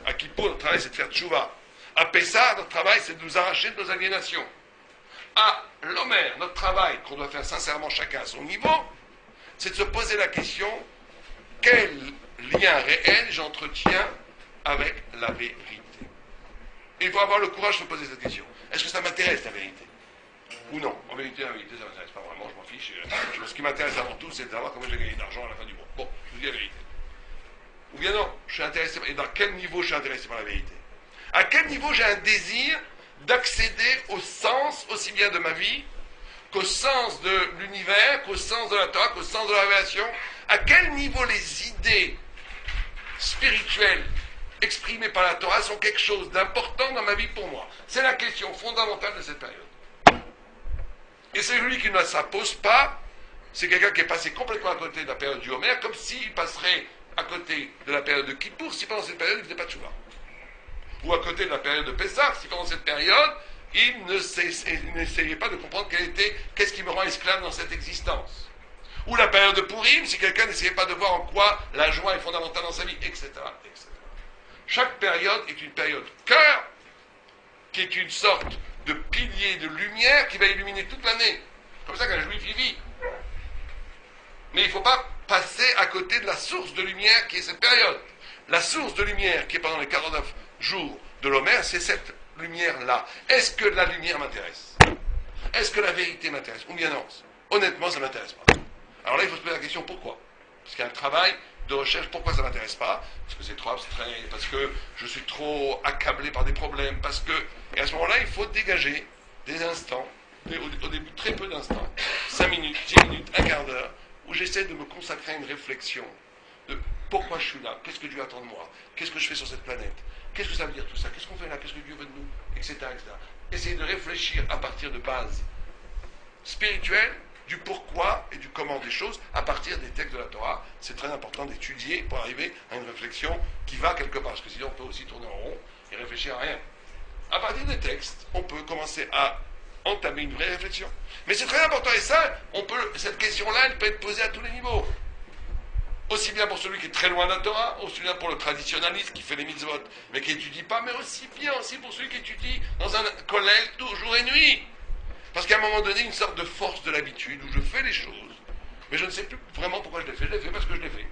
À Kippour, notre travail, c'est de faire tchouva. À Pessah, notre travail, c'est de nous arracher de nos aliénations. À l'Omer, notre travail, qu'on doit faire sincèrement chacun à son niveau, c'est de se poser la question, quel lien réel j'entretiens avec la vérité? Et il faut avoir le courage de se poser cette question. Est-ce que ça m'intéresse, la vérité? Ou non? En vérité, la vérité, ça ne m'intéresse pas vraiment, je m'en fiche. Ce qui m'intéresse avant tout, c'est de savoir comment je vais gagner de l'argent à la fin du mois. Bon, je vous dis la vérité. Ou bien non, je suis intéressé, et dans quel niveau je suis intéressé par la vérité? À quel niveau j'ai un désir d'accéder au sens aussi bien de ma vie, qu'au sens de l'univers, qu'au sens de la Torah, qu'au sens de la révélation? À quel niveau les idées spirituelles exprimées par la Torah sont quelque chose d'important dans ma vie pour moi? C'est la question fondamentale de cette période. Et celui qui ne la pose pas, c'est quelqu'un qui est passé complètement à côté de la période du Homer, comme s'il passerait à côté de la période de Kippour si pendant cette période il ne faisait pas de Tchouva. Ou à côté de la période de Pessah si pendant cette période il n'essayait pas de comprendre qu'est-ce qui me rend esclave dans cette existence. Ou la période de Purim si quelqu'un n'essayait pas de voir en quoi la joie est fondamentale dans sa vie, etc. etc. Chaque période est une période cœur, qui est une sorte de pilier de lumière qui va illuminer toute l'année. Comme ça qu'un juif y vit. Mais il ne faut pas passer à côté de la source de lumière qui est cette période. La source de lumière qui est pendant les 49 jours de l'Homer, c'est cette lumière-là. Est-ce que la lumière m'intéresse? Est-ce que la vérité m'intéresse? Ou bien non? Honnêtement, ça ne m'intéresse pas. Alors là, il faut se poser la question pourquoi? Parce qu'il y a un travail de recherche, pourquoi ça ne m'intéresse pas? Parce que c'est trop abstrait, parce que je suis trop accablé par des problèmes, parce que... Et à ce moment-là, il faut dégager des instants, au début très peu d'instants, 5 minutes, 10 minutes, un quart d'heure, où j'essaie de me consacrer à une réflexion de pourquoi je suis là, qu'est-ce que Dieu attend de moi, qu'est-ce que je fais sur cette planète, qu'est-ce que ça veut dire tout ça, qu'est-ce qu'on fait là, qu'est-ce que Dieu veut de nous, etc., etc. Essayer de réfléchir à partir de bases spirituelles, du pourquoi et du comment des choses, à partir des textes de la Torah. C'est très important d'étudier pour arriver à une réflexion qui va quelque part, parce que sinon on peut aussi tourner en rond et réfléchir à rien. À partir des textes, on peut commencer à entamer une vraie réflexion. Mais c'est très important, et ça, cette question-là, elle peut être posée à tous les niveaux. Aussi bien pour celui qui est très loin de la Torah, aussi bien pour le traditionnaliste qui fait les mitzvot, mais qui n'étudie pas, mais aussi bien aussi pour celui qui étudie dans un collège jour et nuit. Parce qu'à un moment donné, une sorte de force de l'habitude, où je fais les choses, mais je ne sais plus vraiment pourquoi je les fais. Je les fais parce que je les fais.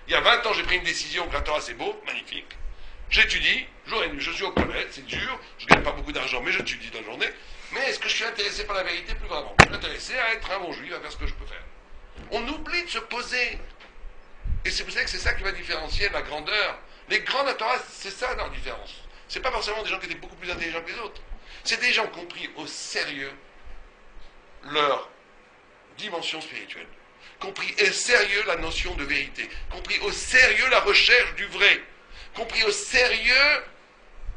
Il y a 20 ans, j'ai pris une décision que la Torah c'est beau, magnifique. J'étudie, jour et nuit, je suis au collège, c'est dur, je ne gagne pas beaucoup d'argent, mais j'étudie dans la journée. Mais est-ce que je suis intéressé par la vérité? Plus vraiment. Je suis intéressé à être un bon juif, à faire ce que je peux faire. On oublie de se poser. Et c'est pour ça que c'est ça qui va différencier la grandeur. Les grands de la Torah, c'est ça leur différence. C'est pas forcément des gens qui étaient beaucoup plus intelligents que les autres. C'est des gens qui ont pris au sérieux leur dimension spirituelle, compris au sérieux la notion de vérité, compris au sérieux la recherche du vrai, compris au sérieux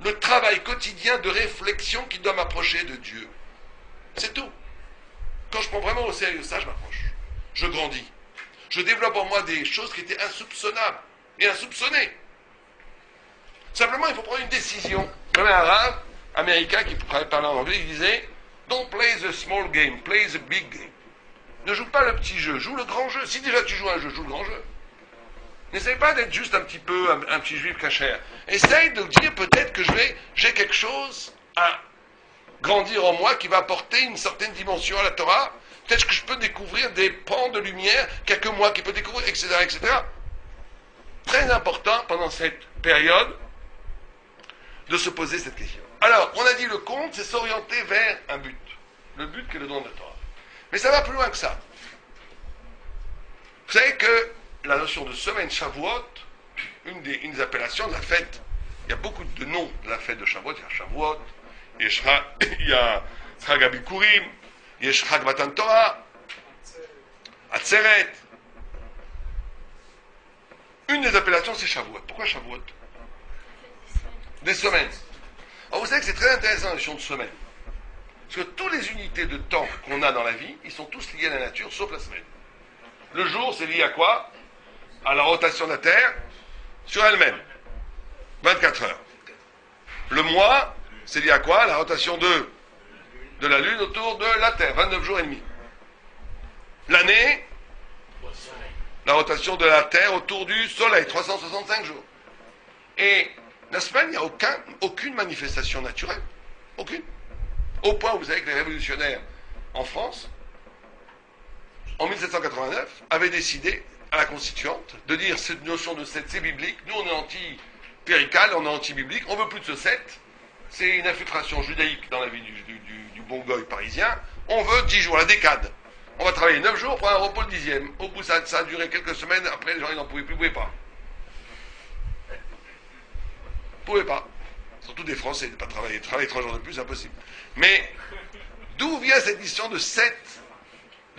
le travail quotidien de réflexion qui doit m'approcher de Dieu. C'est tout. Quand je prends vraiment au sérieux ça, je m'approche. Je grandis. Je développe en moi des choses qui étaient insoupçonnables et insoupçonnées. Simplement, il faut prendre une décision. Comme un arabe américain qui parlait en anglais, il disait « Don't play the small game, play the big game ». Ne joue pas le petit jeu, joue le grand jeu. Si déjà tu joues un jeu, joue le grand jeu. N'essaye pas d'être juste un petit juif cachère. Essaye de dire peut-être que j'ai quelque chose à grandir en moi qui va apporter une certaine dimension à la Torah. Peut-être que je peux découvrir des pans de lumière, quelques mois qui peut découvrir, etc., etc. Très important pendant cette période de se poser cette question. Alors, on a dit le conte, c'est s'orienter vers un but. Le but qui est le don de la Torah. Mais ça va plus loin que ça. Vous savez que la notion de semaine Shavuot, une des appellations de la fête, il y a beaucoup de noms de la fête de Shavuot. Il y a Shavuot, il y a Chag HaBikurim, il y a Chag Matan Torah, Atzeret. Une des appellations, c'est Shavuot. Pourquoi Shavuot? Des semaines. Alors vous savez que c'est très intéressant la notion de semaine. Parce que toutes les unités de temps qu'on a dans la vie, ils sont tous liés à la nature, sauf la semaine. Le jour, c'est lié à quoi? À la rotation de la Terre sur elle-même. 24 heures. Le mois, c'est lié à quoi? À la rotation de la Lune autour de la Terre, 29 jours et demi. L'année, la rotation de la Terre autour du Soleil, 365 jours. Et la semaine, il n'y a aucune manifestation naturelle. Aucune. Au point où vous savez que les révolutionnaires en France en 1789, avait décidé, à la Constituante, de dire cette notion de 7, c'est biblique, nous on est anti-clérical, on est anti-biblique, on veut plus de ce 7, c'est une infiltration judaïque dans la vie du bon goy parisien, on veut 10 jours, la décade. On va travailler 9 jours pour un repos le 10e. Au bout, ça a duré quelques semaines, après les gens ils n'en pouvaient plus, ils ne pouvaient pas. Ils ne pouvaient pas. Surtout des Français, de ne pas travailler 3 jours de plus, c'est impossible. Mais d'où vient cette histoire de 7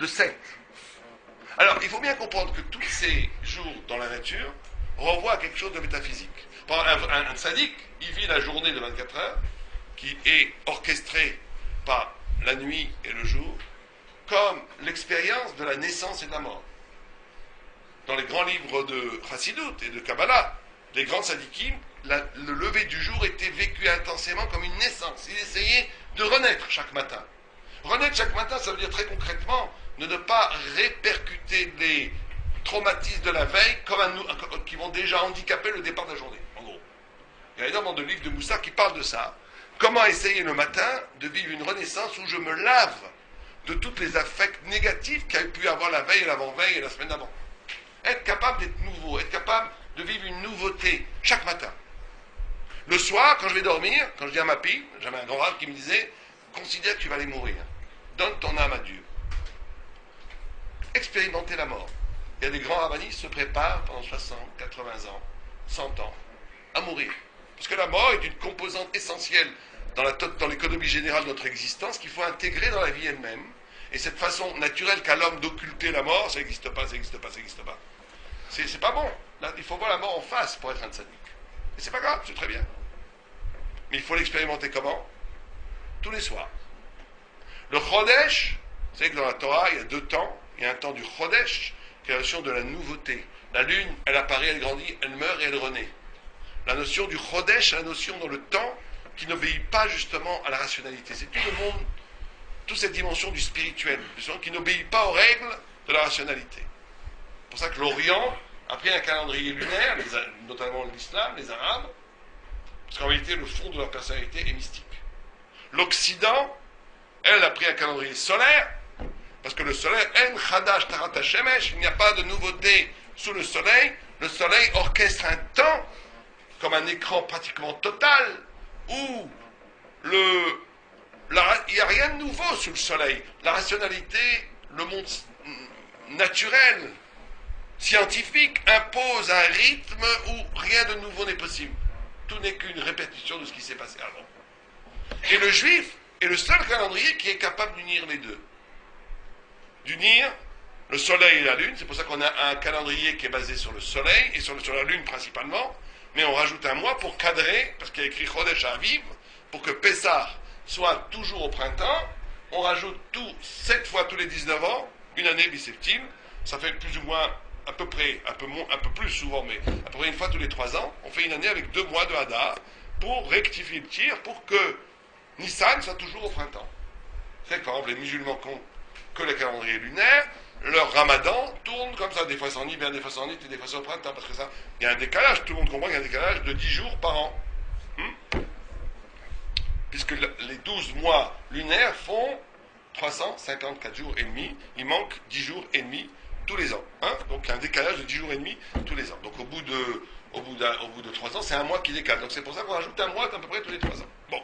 de 7? Alors, il faut bien comprendre que tous ces jours dans la nature renvoient à quelque chose de métaphysique. Un sadique, il vit la journée de 24 heures, qui est orchestrée par la nuit et le jour, comme l'expérience de la naissance et de la mort. Dans les grands livres de Chassidut et de Kabbalah, les grands sadikim, le lever du jour était vécu intensément comme une naissance. Il essayait de renaître chaque matin. Renaître chaque matin, ça veut dire très concrètement de ne pas répercuter les traumatismes de la veille qui vont déjà handicaper le départ de la journée, en gros. Il y a énormément de livres de Moussa qui parlent de ça. Comment essayer le matin de vivre une renaissance où je me lave de tous les affects négatifs qu'il y a pu avoir la veille, l'avant-veille et la semaine d'avant. Être capable d'être nouveau, être capable de vivre une nouveauté chaque matin. Le soir, quand je vais dormir, quand je dis à ma fille, j'avais un grand rave qui me disait, considère que tu vas aller mourir. Donne ton âme à Dieu. Expérimentez la mort. Il y a des grands rabbinis qui se préparent pendant 60, 80 ans, 100 ans, à mourir. Parce que la mort est une composante essentielle dans l'économie générale de notre existence qu'il faut intégrer dans la vie elle-même. Et cette façon naturelle qu'a l'homme d'occulter la mort, ça n'existe pas, ça n'existe pas, ça n'existe pas. C'est pas bon. Là, il faut voir la mort en face pour être un tzaddik. Et c'est pas grave, c'est très bien. Mais il faut l'expérimenter comment? Tous les soirs. Le Chodesh, vous savez que dans la Torah, il y a 2 temps. Il y a un temps du Chodesh, qui est la notion de la nouveauté. La lune, elle apparaît, elle grandit, elle meurt et elle renaît. La notion du Chodesh, c'est la notion dans le temps qui n'obéit pas justement à la rationalité. C'est tout le monde, toute cette dimension du spirituel, qui n'obéit pas aux règles de la rationalité. C'est pour ça que l'Orient a pris un calendrier lunaire, notamment l'islam, les Arabes, parce qu'en réalité, le fond de leur personnalité est mystique. L'Occident, elle, a pris un calendrier solaire, parce que le soleil, En Chadash Tarat HaShemesh, il n'y a pas de nouveauté sous le soleil orchestre un temps, comme un écran pratiquement total, où il n'y a rien de nouveau sous le soleil. La rationalité, le monde naturel, scientifique, impose un rythme où rien de nouveau n'est possible. Tout n'est qu'une répétition de ce qui s'est passé avant. Et le juif est le seul calendrier qui est capable d'unir les deux. D'unir le soleil et la lune, c'est pour ça qu'on a un calendrier qui est basé sur le soleil et sur la lune principalement, mais on rajoute un mois pour cadrer, parce qu'il y a écrit Chodesh Aviv, pour que Pessah soit toujours au printemps, on rajoute 7 fois tous les 19 ans, une année bisseptile, ça fait plus ou moins, à peu près, un peu plus souvent, mais à peu près une fois tous les 3 ans, on fait une année avec 2 mois de Hadar, pour rectifier le tir, pour que Nissan soit toujours au printemps. C'est quand les musulmans comptent que le calendrier lunaire, leur ramadan tourne comme ça, des fois c'est en hiver, des fois c'est en été, des fois c'est au printemps, parce que ça, il y a un décalage, tout le monde comprend qu'il y a un décalage de 10 jours par an. Puisque les 12 mois lunaires font 354 jours et demi, il manque 10 jours et demi tous les ans. Donc il y a un décalage de 10 jours et demi tous les ans. Donc au bout de 3 ans, c'est un mois qui décale. Donc c'est pour ça qu'on rajoute un mois à peu près tous les 3 ans. Bon.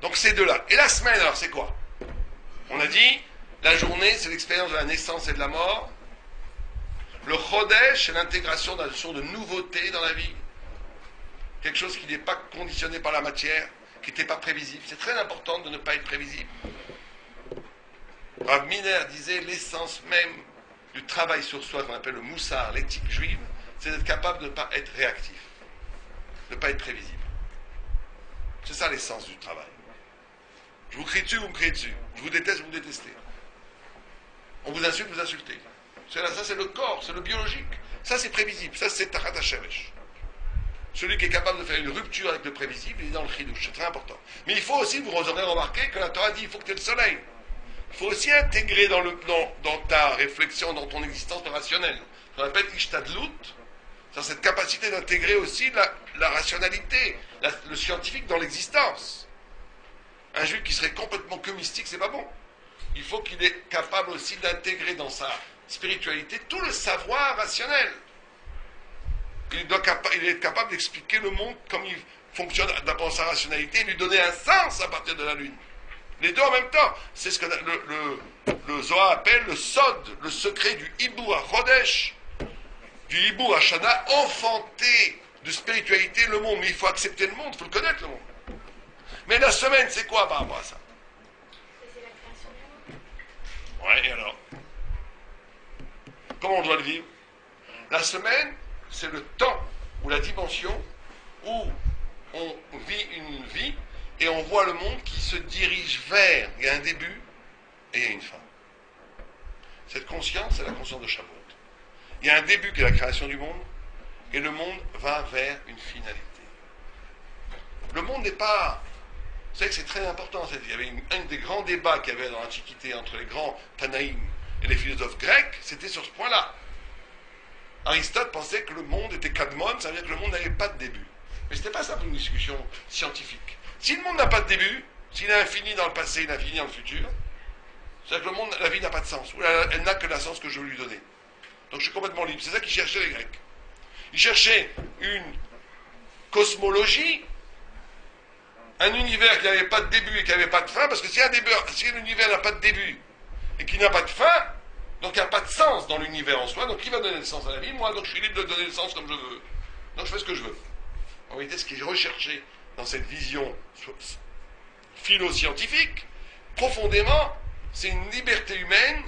Donc ces deux-là. Et la semaine, alors c'est quoi? On a dit, la journée, c'est l'expérience de la naissance et de la mort. Le Chodesh, c'est l'intégration de la notion de nouveauté dans la vie. Quelque chose qui n'est pas conditionné par la matière, qui n'était pas prévisible. C'est très important de ne pas être prévisible. Rav Miner disait, l'essence même du travail sur soi, qu'on appelle le moussar, l'éthique juive, c'est d'être capable de ne pas être réactif, de ne pas être prévisible. C'est ça l'essence du travail. Je vous crie dessus, vous me criez dessus. Je vous déteste, vous me détestez. On vous insulte, vous insultez. Ça, c'est le corps, c'est le biologique. Ça, c'est prévisible. Ça, c'est Tarat HaShemesh. Celui qui est capable de faire une rupture avec le prévisible, il est dans le chidouche. C'est très important. Mais il faut aussi, vous aurez remarqué que la Torah dit, il faut que tu aies le soleil. Il faut aussi intégrer dans ta réflexion, dans ton existence rationnelle. On appelle Ishtadlut. C'est cette capacité d'intégrer aussi la rationalité, le scientifique dans l'existence. Un juif qui serait complètement que mystique, c'est pas bon. il faut qu'il est capable aussi d'intégrer dans sa spiritualité tout le savoir rationnel. Il est capable d'expliquer le monde comme il fonctionne d'abord sa rationalité et lui donner un sens à partir de la lune. Les deux en même temps. C'est ce que le Zohar appelle le Sod, le secret du Hibou à Chodesh, du Hibou à Shana, enfanter de spiritualité le monde. Mais il faut accepter le monde, il faut le connaître le monde. Mais la semaine, c'est quoi par rapport à ça? C'est la création du monde. Ouais, et alors? Comment on doit le vivre? La semaine, c'est le temps ou la dimension où on vit une vie et on voit le monde qui se dirige vers, il y a un début et il y a une fin. Cette conscience, c'est la conscience de Shavuot. Il y a un début qui est la création du monde et le monde va vers une finalité. Le monde n'est pas... Vous savez que c'est très important. Il y avait un des grands débats qu'il y avait dans l'Antiquité entre les grands Tanaïm et les philosophes grecs, c'était sur ce point-là. Aristote pensait que le monde était kadmon, ça veut dire que le monde n'avait pas de début. Mais ce n'était pas ça pour une discussion scientifique. Si le monde n'a pas de début, s'il est infini dans le passé, il est infini dans le futur, c'est-à-dire que le monde, la vie n'a pas de sens, ou elle n'a que le sens que je veux lui donner. Donc je suis complètement libre. C'est ça qu'ils cherchaient les Grecs. Ils cherchaient une cosmologie, un univers qui n'avait pas de début et qui n'avait pas de fin, parce que si l'univers n'a pas de début et qui n'a pas de fin, donc il n'y a pas de sens dans l'univers en soi, donc qui va donner le sens à la vie? Moi, donc je suis libre de donner le sens comme je veux. Donc je fais ce que je veux. En réalité, ce qui est recherché dans cette vision philo-scientifique, profondément, c'est une liberté humaine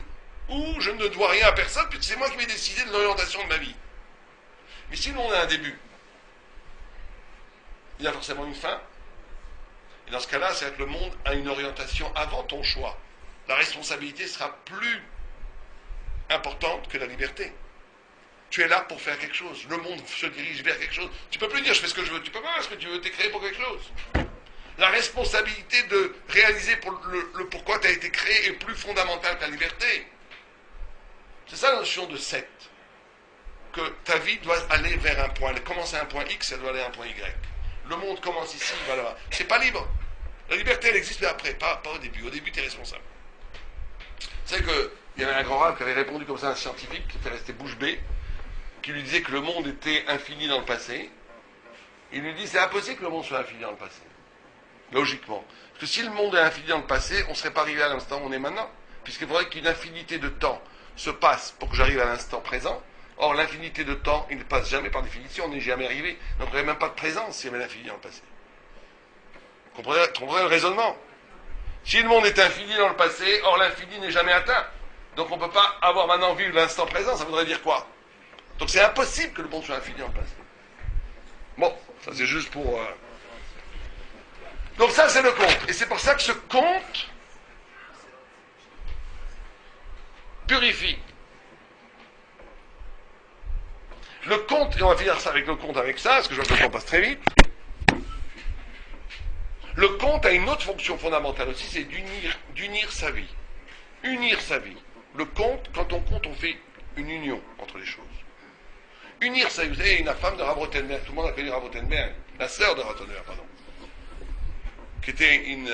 où je ne dois rien à personne, puisque c'est moi qui vais décider de l'orientation de ma vie. Mais si on a un début, il y a forcément une fin. Et dans ce cas-là, c'est que le monde a une orientation avant ton choix. La responsabilité sera plus importante que la liberté. Tu es là pour faire quelque chose. Le monde se dirige vers quelque chose. Tu peux plus dire je fais ce que je veux. Tu peux pas faire ce que tu veux. Tu es créé pour quelque chose. La responsabilité de réaliser le pourquoi tu as été créé est plus fondamentale que la liberté. C'est ça la notion de secte. Que ta vie doit aller vers un point. Elle commence à un point X, elle doit aller à un point Y. Le monde commence ici, il va là-bas. C'est pas libre. La liberté, elle existe mais après, pas au début. Au début, tu es responsable. C'est qu'il y avait un grand rave qui avait répondu comme ça à un scientifique qui était resté bouche bée, qui lui disait que le monde était infini dans le passé. Il lui dit c'est impossible que le monde soit infini dans le passé. Logiquement. Parce que si le monde est infini dans le passé, on ne serait pas arrivé à l'instant où on est maintenant. Puisqu'il faudrait qu'une infinité de temps se passe pour que j'arrive à l'instant présent. Or, l'infinité de temps, il ne passe jamais par définition, on n'est jamais arrivé. Donc, il n'y aurait même pas de présence s'il y avait l'infini dans le passé. Vous comprenez le raisonnement? Si le monde est infini dans le passé, or l'infini n'est jamais atteint. Donc, on ne peut pas avoir maintenant vu l'instant présent, ça voudrait dire quoi? Donc, c'est impossible que le monde soit infini dans le passé. Bon, ça c'est juste pour... Donc, ça c'est le conte. Et c'est pour ça que ce conte purifie. Le conte, et on va finir ça avec le conte avec ça, parce que je vois que le temps passe très vite. Le conte a une autre fonction fondamentale aussi, c'est d'unir sa vie. Unir sa vie. Le conte, quand on compte, on fait une union entre les choses. Unir sa vie. Vous savez, une femme de Rav Rothenberg, tout le monde a connu Rav Rothenberg, la sœur de Rothenberg, pardon, qui était une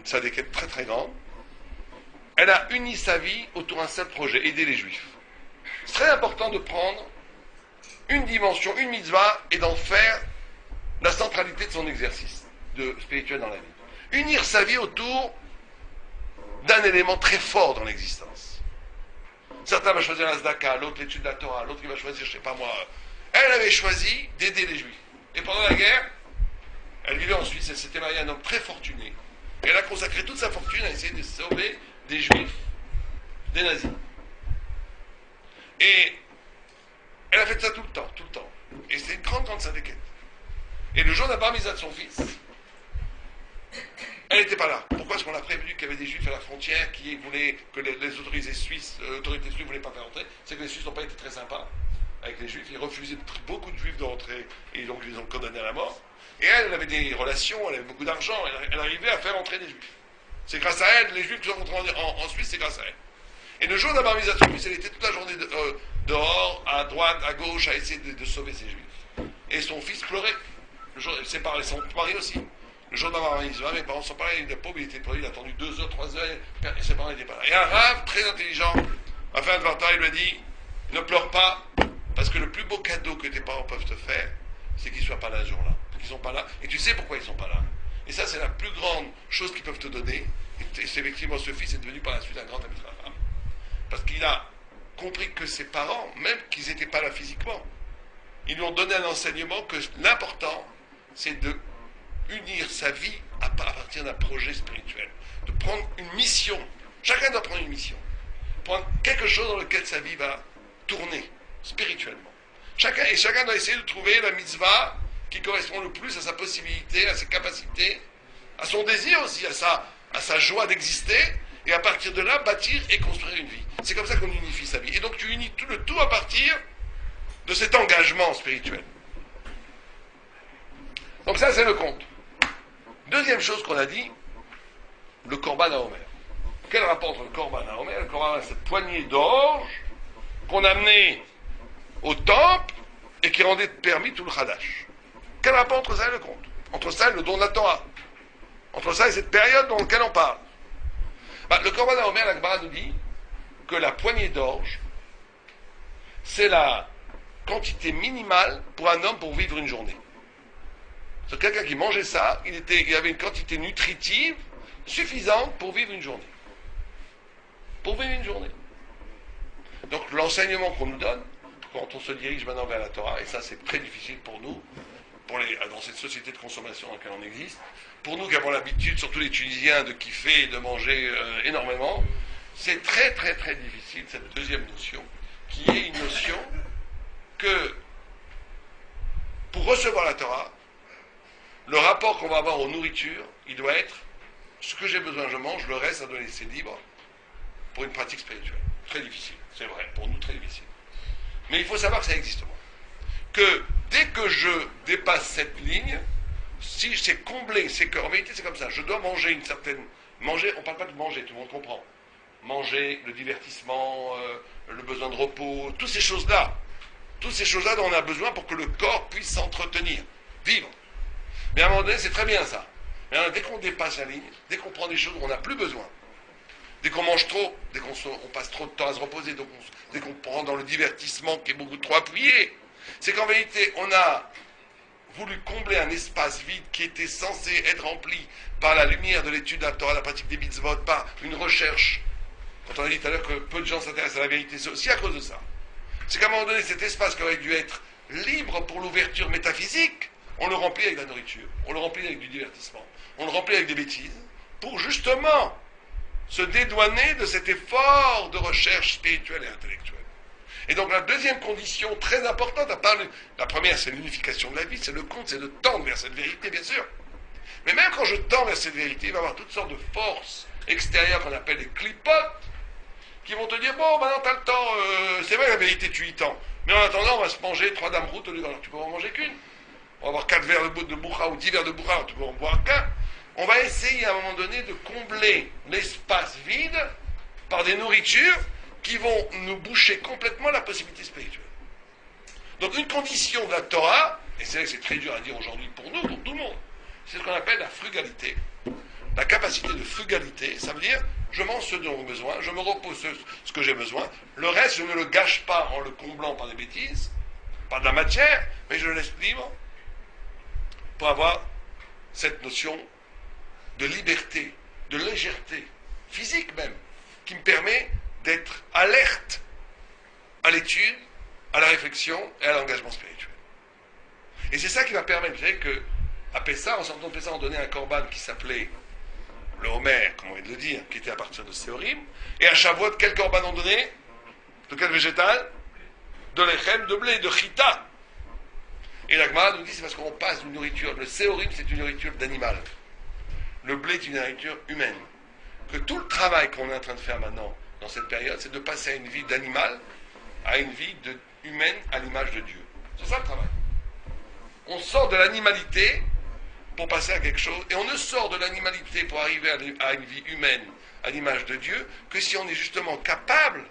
tzadékette très très grande. Elle a uni sa vie autour d'un seul projet, aider les Juifs. C'est très important de prendre une dimension, une mitzvah, et d'en faire la centralité de son exercice spirituel dans la vie. Unir sa vie autour d'un élément très fort dans l'existence. Certains vont choisir la Zdaka, l'autre l'étude de la Torah, l'autre qui va choisir, je ne sais pas moi. Elle avait choisi d'aider les Juifs. Et pendant la guerre, elle vivait en Suisse, elle s'était mariée à un homme très fortuné. Et elle a consacré toute sa fortune à essayer de sauver des Juifs des nazis. Et elle a fait ça tout le temps. Et c'est une grande syndicate. Et le jour de la bar mitzvah de son fils, elle n'était pas là. Pourquoi? Parce qu'on l'a prévenu qu'il y avait des Juifs à la frontière qui voulaient que les autorités suisses ne voulaient pas faire rentrer. C'est que les Suisses n'ont pas été très sympas avec les Juifs. Ils refusaient beaucoup de Juifs de rentrer et donc ils les ont condamnés à la mort. Et elle avait des relations, elle avait beaucoup d'argent, elle arrivait à faire entrer des Juifs. C'est grâce à elle, les Juifs qui sont rentrés en Suisse, c'est grâce à elle. Et le jour de la bar mitzvah de son fils, elle était toute la journée dehors, à droite, à gauche, à essayer de sauver ses Juifs. Et son fils pleurait. Ses parents, son mari aussi. Le jour de ma mitzvah, mes parents sont pas là, il était pas là, il a attendu 2 heures, 3 heures, et ses parents n'étaient pas là. Et un rave très intelligent a fait un advertement, il lui a dit, ne pleure pas, parce que le plus beau cadeau que tes parents peuvent te faire, c'est qu'ils ne soient pas là ce jour-là. Qu'ils sont pas là, et tu sais pourquoi ils ne sont pas là. Et ça, c'est la plus grande chose qu'ils peuvent te donner. Et c'est effectivement, ce fils est devenu par la suite un grand ami Raham. Parce qu'il a compris que ses parents, même qu'ils n'étaient pas là physiquement, ils lui ont donné un enseignement que l'important, c'est de unir sa vie à partir d'un projet spirituel. De prendre une mission. Chacun doit prendre une mission. Prendre quelque chose dans lequel sa vie va tourner spirituellement. Chacun doit essayer de trouver la mitzvah qui correspond le plus à sa possibilité, à ses capacités, à son désir aussi, à sa joie d'exister, et à partir de là, bâtir et construire une vie. C'est comme ça qu'on unifie sa vie. Et donc tu unis tout le tout à partir de cet engagement spirituel. Donc ça, c'est le conte. Deuxième chose qu'on a dit, le Korban HaOmer. Quel rapport entre le Korban HaOmer? Le Korban, c'est cette poignée d'orge qu'on amenait au temple et qui rendait permis tout le Hadash. Quel rapport entre ça et le conte? Entre ça et le don de la Torah? Entre ça et cette période dans laquelle on parle? Le Korban HaOmer, la Gemara nous dit que la poignée d'orge, c'est la quantité minimale pour un homme pour vivre une journée. C'est quelqu'un qui mangeait ça, il avait une quantité nutritive suffisante pour vivre une journée. Pour vivre une journée. Donc l'enseignement qu'on nous donne, quand on se dirige maintenant vers la Torah, et ça c'est très difficile pour nous, dans cette société de consommation dans laquelle on existe, pour nous qui avons l'habitude, surtout les Tunisiens, de kiffer et de manger énormément, c'est très très très difficile cette deuxième notion, qui est une notion que pour recevoir la Torah, le rapport qu'on va avoir aux nourritures, il doit être ce que j'ai besoin, je mange, le reste, ça doit laisser libre pour une pratique spirituelle. Très difficile, c'est vrai, pour nous très difficile. Mais il faut savoir que ça existe. Que dès que je dépasse cette ligne, si c'est comblé, c'est qu'en vérité c'est comme ça, je dois manger une certaine... Manger, on ne parle pas de manger, tout le monde comprend. Manger, le divertissement, le besoin de repos, toutes ces choses-là dont on a besoin pour que le corps puisse s'entretenir, vivre. Mais à un moment donné, c'est très bien ça. Mais alors, dès qu'on dépasse la ligne, dès qu'on prend des choses où on n'a plus besoin, dès qu'on mange trop, dès qu'on passe trop de temps à se reposer, dès qu'on prend dans le divertissement qui est beaucoup trop appuyé, c'est qu'en vérité, on a voulu combler un espace vide qui était censé être rempli par la lumière de l'étude de la Torah, la pratique des mitzvot, par une recherche. Quand on a dit tout à l'heure que peu de gens s'intéressent à la vérité, c'est aussi à cause de ça. C'est qu'à un moment donné, cet espace qui aurait dû être libre pour l'ouverture métaphysique, on le remplit avec la nourriture, on le remplit avec du divertissement, on le remplit avec des bêtises, pour justement se dédouaner de cet effort de recherche spirituelle et intellectuelle. Et donc la deuxième condition très importante, la première c'est l'unification de la vie, c'est le compte, c'est de tendre vers cette vérité, bien sûr. Mais même quand je tends vers cette vérité, il va y avoir toutes sortes de forces extérieures qu'on appelle les clipotes, qui vont te dire, bon, maintenant t'as le temps, c'est vrai la vérité tu y tends, mais en attendant on va se manger 3 dames routes, alors tu peux en manger qu'une. On va avoir 4 verres de boucha ou 10 verres de boucha, alors tu peux en boire qu'un. On va essayer à un moment donné de combler l'espace vide par des nourritures qui vont nous boucher complètement la possibilité spirituelle. Donc une condition de la Torah, et c'est vrai que c'est très dur à dire aujourd'hui pour nous, pour tout le monde, c'est ce qu'on appelle la frugalité. La capacité de frugalité, ça veut dire je mange ce dont j'ai besoin, je me repose ce que j'ai besoin, le reste je ne le gâche pas en le comblant par des bêtises, par de la matière, mais je le laisse libre pour avoir cette notion de liberté, de légèreté, physique même, qui me permet d'être alerte à l'étude, à la réflexion et à l'engagement spirituel. Et c'est ça qui va permettre, vous savez qu'à Pessah, en sortant de Pessah, on donnait un korban qui s'appelait le Homer, comme on vient de le dire, qui était à partir de Séorim, et à Shavuot, quel korban on donnait? De quel végétal? De lechem, de blé, de chita. Et la Gemara nous dit c'est parce qu'on passe d'une nourriture, le Séorim c'est une nourriture d'animal, le blé est une nourriture humaine. Que tout le travail qu'on est en train de faire maintenant, dans cette période, c'est de passer à une vie d'animal, à une vie humaine à l'image de Dieu. C'est ça le travail. On sort de l'animalité pour passer à quelque chose, et on ne sort de l'animalité pour arriver à une vie humaine, à l'image de Dieu, que si on est justement capable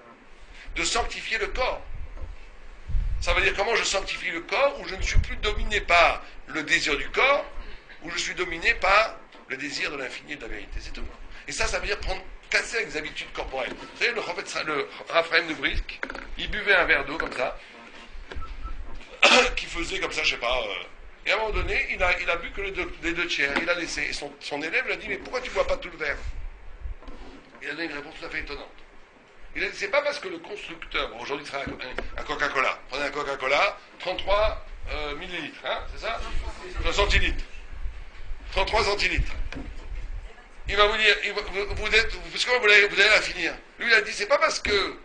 de sanctifier le corps. Ça veut dire comment je sanctifie le corps, où je ne suis plus dominé par le désir du corps, où je suis dominé par le désir de l'infini et de la vérité, c'est tout. Et ça veut dire casser avec des habitudes corporelles. Vous savez, le Raphaël de Brisk, il buvait un verre d'eau comme ça, qui faisait comme ça, je sais pas, et à un moment donné, il a bu que les deux tiers, il a laissé. Et son élève lui a dit, mais pourquoi tu ne bois pas tout le verre? Il a donné une réponse tout à fait étonnante. Il a dit, c'est pas parce que le constructeur, bon, aujourd'hui, il travaille un Coca-Cola. Prenez un Coca-Cola, 33 millilitres, hein, c'est ça? Centilitres. 33 centilitres. Il va vous dire, vous allez la finir. Lui, il a dit, c'est pas parce que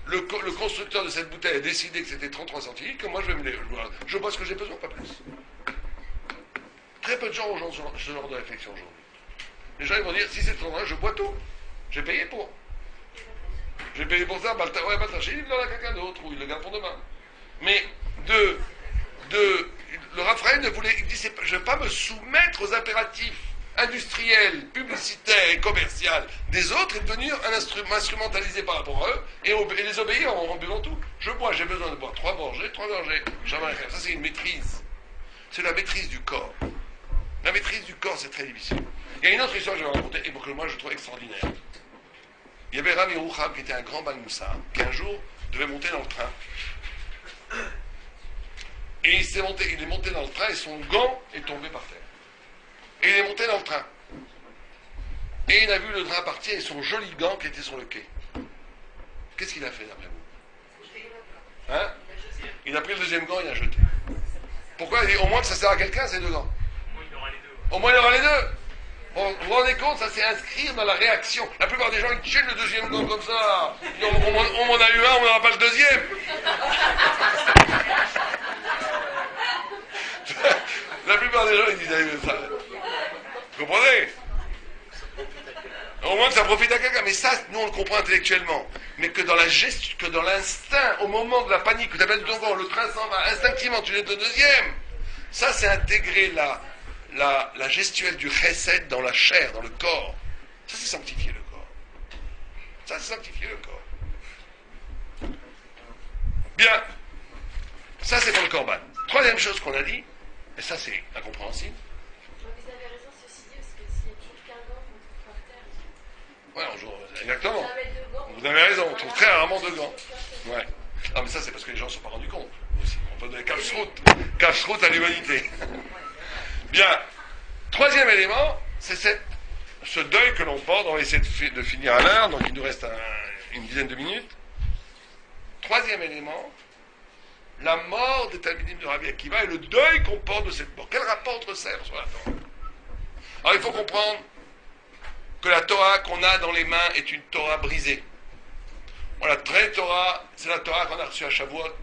le constructeur de cette bouteille a décidé que c'était 33 centilitres que moi je bois ce que j'ai besoin, pas plus. Très peu de gens ont ce genre de réflexion aujourd'hui. Les gens ils vont dire, si c'est 33, je bois tout. J'ai payé pour. J'ai payé pour ça, il me donne à quelqu'un d'autre, ou il le garde pour demain. Mais le Raphaël il dit, je ne vais pas me soumettre aux impératifs industriel, publicitaire et commercial des autres et devenir instrumentalisé par rapport à eux et les obéir en buvant tout. Je bois, j'ai besoin de boire 3 gorgées, jamais rien. Ça c'est une maîtrise. C'est la maîtrise du corps. La maîtrise du corps, c'est très difficile. Il y a une autre histoire que je vais raconter et que moi je trouve extraordinaire. Il y avait Rav Yerucham qui était un grand Balmoussa qui un jour devait monter dans le train. Et il est monté dans le train et son gant est tombé par terre. Et il est monté dans le train. Et il a vu le train partir et son joli gant qui était sur le quai. Qu'est-ce qu'il a fait d'après vous? Hein? Il a pris le deuxième gant et il l'a jeté. Pourquoi? Il dit, au moins que ça sert à quelqu'un ces 2 gants. Au moins il aura les deux. Bon, vous vous rendez compte, ça c'est inscrire dans la réaction. La plupart des gens ils tiennent le deuxième gant comme ça. On m'en a eu un, on n'aura pas le deuxième. La plupart des gens ils disent ça. Vous comprenez? Au moins que ça profite à quelqu'un. Mais ça, nous on le comprend intellectuellement. Mais que dans la gestion, que dans l'instinct, au moment de la panique, que tu appelles ton gant, le train s'en va, instinctivement tu jettes le deuxième. Ça c'est intégrer la gestuelle du chesed dans la chair, dans le corps. Ça c'est sanctifier le corps. Ça c'est sanctifier le corps. Bien. Ça c'est pour le korban. Troisième chose qu'on a dit, et ça c'est incompréhensible. Vous avez raison, ceci dit, parce que s'il n'y a toujours qu'un gant qu'on trouve par terre. Ouais, exactement. Vous avez raison, on trouve très rarement 2 gants. Ouais. Non, mais ça, c'est parce que les gens ne se sont pas rendus compte. Aussi. On peut donner cache-route à l'humanité. Bien. Troisième élément, c'est ce deuil que l'on porte. On va essayer de finir à l'heure, donc il nous reste une dizaine de minutes. Troisième élément, la mort des Talmidim de Rabbi Akiva et le deuil qu'on porte de cette mort. Quel rapport entre ça sur la Torah? Alors il faut comprendre que la Torah qu'on a dans les mains est une Torah brisée. La vraie Torah, c'est la Torah qu'on a reçue à Shavuot.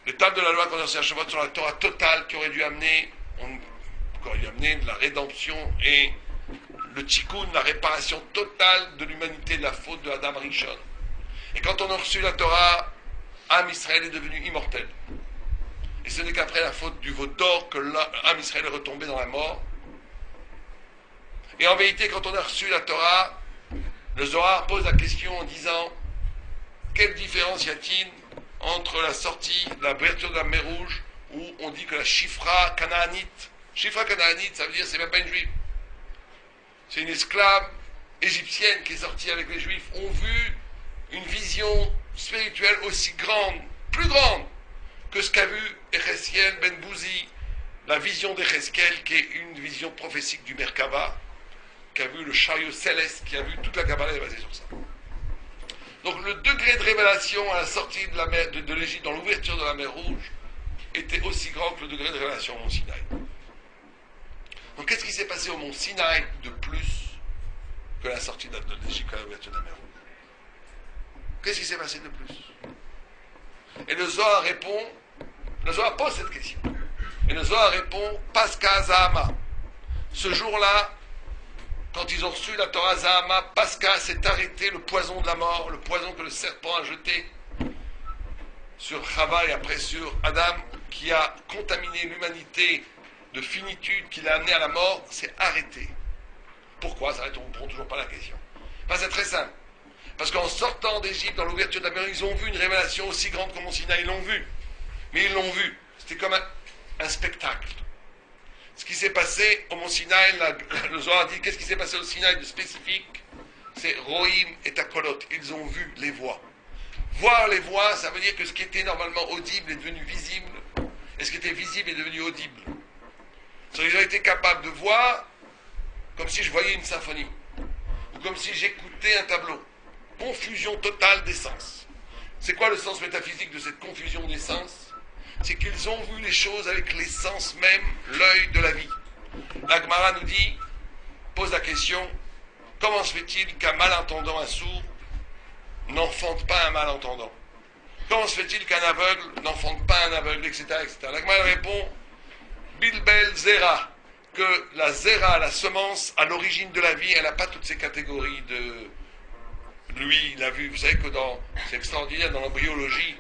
Les tables de la loi qu'on a reçues à Shavuot sont la Torah totale qui aurait dû amener de la rédemption et le tikkun, la réparation totale de l'humanité de la faute de Adam Rishon. Et quand on a reçu la Torah, Am Israël est devenu immortel. Et ce n'est qu'après la faute du veau d'or que Am Israël est retombé dans la mort. Et en vérité, quand on a reçu la Torah, le Zohar pose la question en disant quelle différence y a-t-il entre la sortie, l'ouverture de la mer Rouge, où on dit que la Shifra canaanite, ça veut dire c'est même pas une juive, c'est une esclave égyptienne qui est sortie avec les juifs, ont vu une vision spirituelle aussi grande, plus grande que ce qu'a vu Echeskiel Ben Bouzi, la vision d'Echeskiel qui est une vision prophétique du Merkava, qui a vu le chariot céleste, qui a vu toute la Kabbalah est basée sur ça. Donc le degré de révélation à la sortie de l'Égypte, dans l'ouverture de la mer Rouge, était aussi grand que le degré de révélation au mont Sinaï. Donc qu'est-ce qui s'est passé au mont Sinaï de plus que la sortie de l'Égypte à l'ouverture de la mer Rouge? Qu'est-ce qui s'est passé de plus? Et le Zohar pose cette question. Et le Zohar répond, Pascha Zahama. Ce jour-là, quand ils ont reçu la Torah Zahama, Pascha s'est arrêté le poison de la mort, le poison que le serpent a jeté sur Chava et après sur Adam, qui a contaminé l'humanité de finitude, qui l'a amené à la mort, s'est arrêté. Pourquoi ça arrête? On ne prend toujours pas la question. C'est très simple. Parce qu'en sortant d'Égypte, dans l'ouverture de la mer, ils ont vu une révélation aussi grande que Mont Sinaï, ils l'ont vu. Mais ils l'ont vu. C'était comme un spectacle. ce qui s'est passé au mont Sinaï, le Zohar dit, qu'est-ce qui s'est passé au Sinaï de spécifique? C'est Rohim et Takolot, ils ont vu les voix. Voir les voix, ça veut dire que ce qui était normalement audible est devenu visible, et ce qui était visible est devenu audible. Ils ont été capables de voir comme si je voyais une symphonie, ou comme si j'écoutais un tableau. Confusion totale des sens. C'est quoi le sens métaphysique de cette confusion des sens? C'est qu'ils ont vu les choses avec les sens même, l'œil de la vie. La Gemara nous dit, pose la question, comment se fait-il qu'un malentendant, un sourd, n'enfante pas un malentendant? Comment se fait-il qu'un aveugle n'enfante pas un aveugle, etc., etc. La Gemara répond, Bilbel Zera, que la Zera, la semence, à l'origine de la vie, elle n'a pas toutes ces catégories de... Lui, il a vu, vous savez que c'est extraordinaire, dans l'embryologie,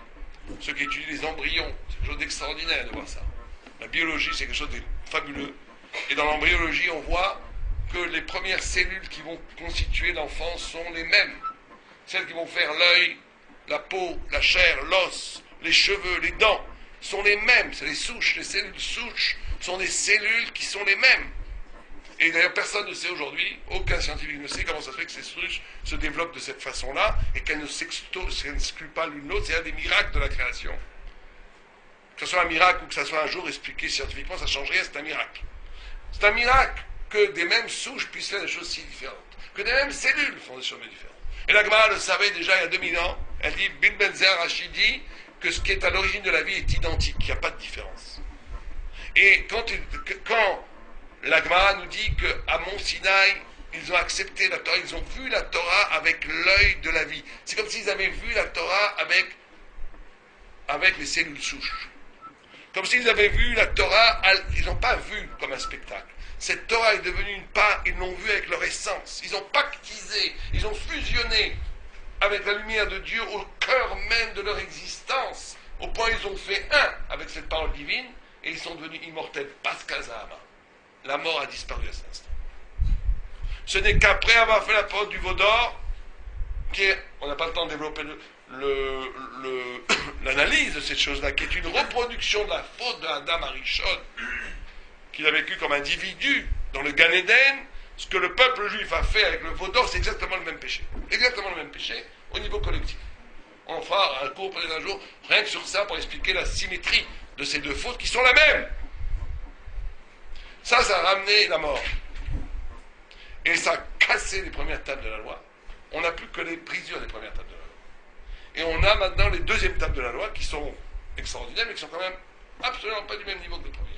ceux qui étudient les embryons, c'est quelque chose d'extraordinaire de voir ça. La biologie, c'est quelque chose de fabuleux. Et dans l'embryologie, on voit que les premières cellules qui vont constituer l'enfant sont les mêmes. Celles qui vont faire l'œil, la peau, la chair, l'os, les cheveux, les dents, sont les mêmes. C'est les souches, les cellules souches sont des cellules qui sont les mêmes. Et d'ailleurs, personne ne sait aujourd'hui, aucun scientifique ne sait comment ça se fait que ces souches se développent de cette façon-là et qu'elles ne s'excluent pas l'une l'autre. C'est un des miracles de la création. Que ce soit un miracle ou que ce soit un jour expliqué scientifiquement, ça ne change rien, c'est un miracle. C'est un miracle que des mêmes souches puissent faire des choses si différentes, que des mêmes cellules font des choses différentes. Et la Gemara le savait déjà il y a 2000 ans, elle dit, Bil Benzer Rashi dit que ce qui est à l'origine de la vie est identique, il n'y a pas de différence. Et quand la Gemara nous dit qu'à Mont Sinaï, ils ont accepté la Torah, ils ont vu la Torah avec l'œil de la vie. C'est comme s'ils avaient vu la Torah avec les cellules souches. Comme s'ils avaient vu la Torah, ils n'ont pas vu comme un spectacle. Cette Torah est devenue une part, ils l'ont vue avec leur essence. Ils ont pactisé, ils ont fusionné avec la lumière de Dieu au cœur même de leur existence, au point où ils ont fait un avec cette parole divine, et ils sont devenus immortels. Paskazama. La mort a disparu à cet instant. Ce n'est qu'après avoir fait la parole du veau d'or, on n'a pas le temps de développer l'analyse de cette chose-là, qui est une reproduction de la faute de Adam Arishon, qu'il a vécu comme individu dans le Gan Eden. Ce que le peuple juif a fait avec le veau d'or, c'est exactement le même péché. Exactement le même péché au niveau collectif. On fera un cours peut-être un jour, rien que sur ça, pour expliquer la symétrie de ces deux fautes qui sont la même. Ça a ramené la mort. Et ça a cassé les premières tables de la loi. On n'a plus que les brisures des premières tables de la loi. Et on a maintenant les deuxièmes tables de la loi qui sont extraordinaires, mais qui sont quand même absolument pas du même niveau que les premières.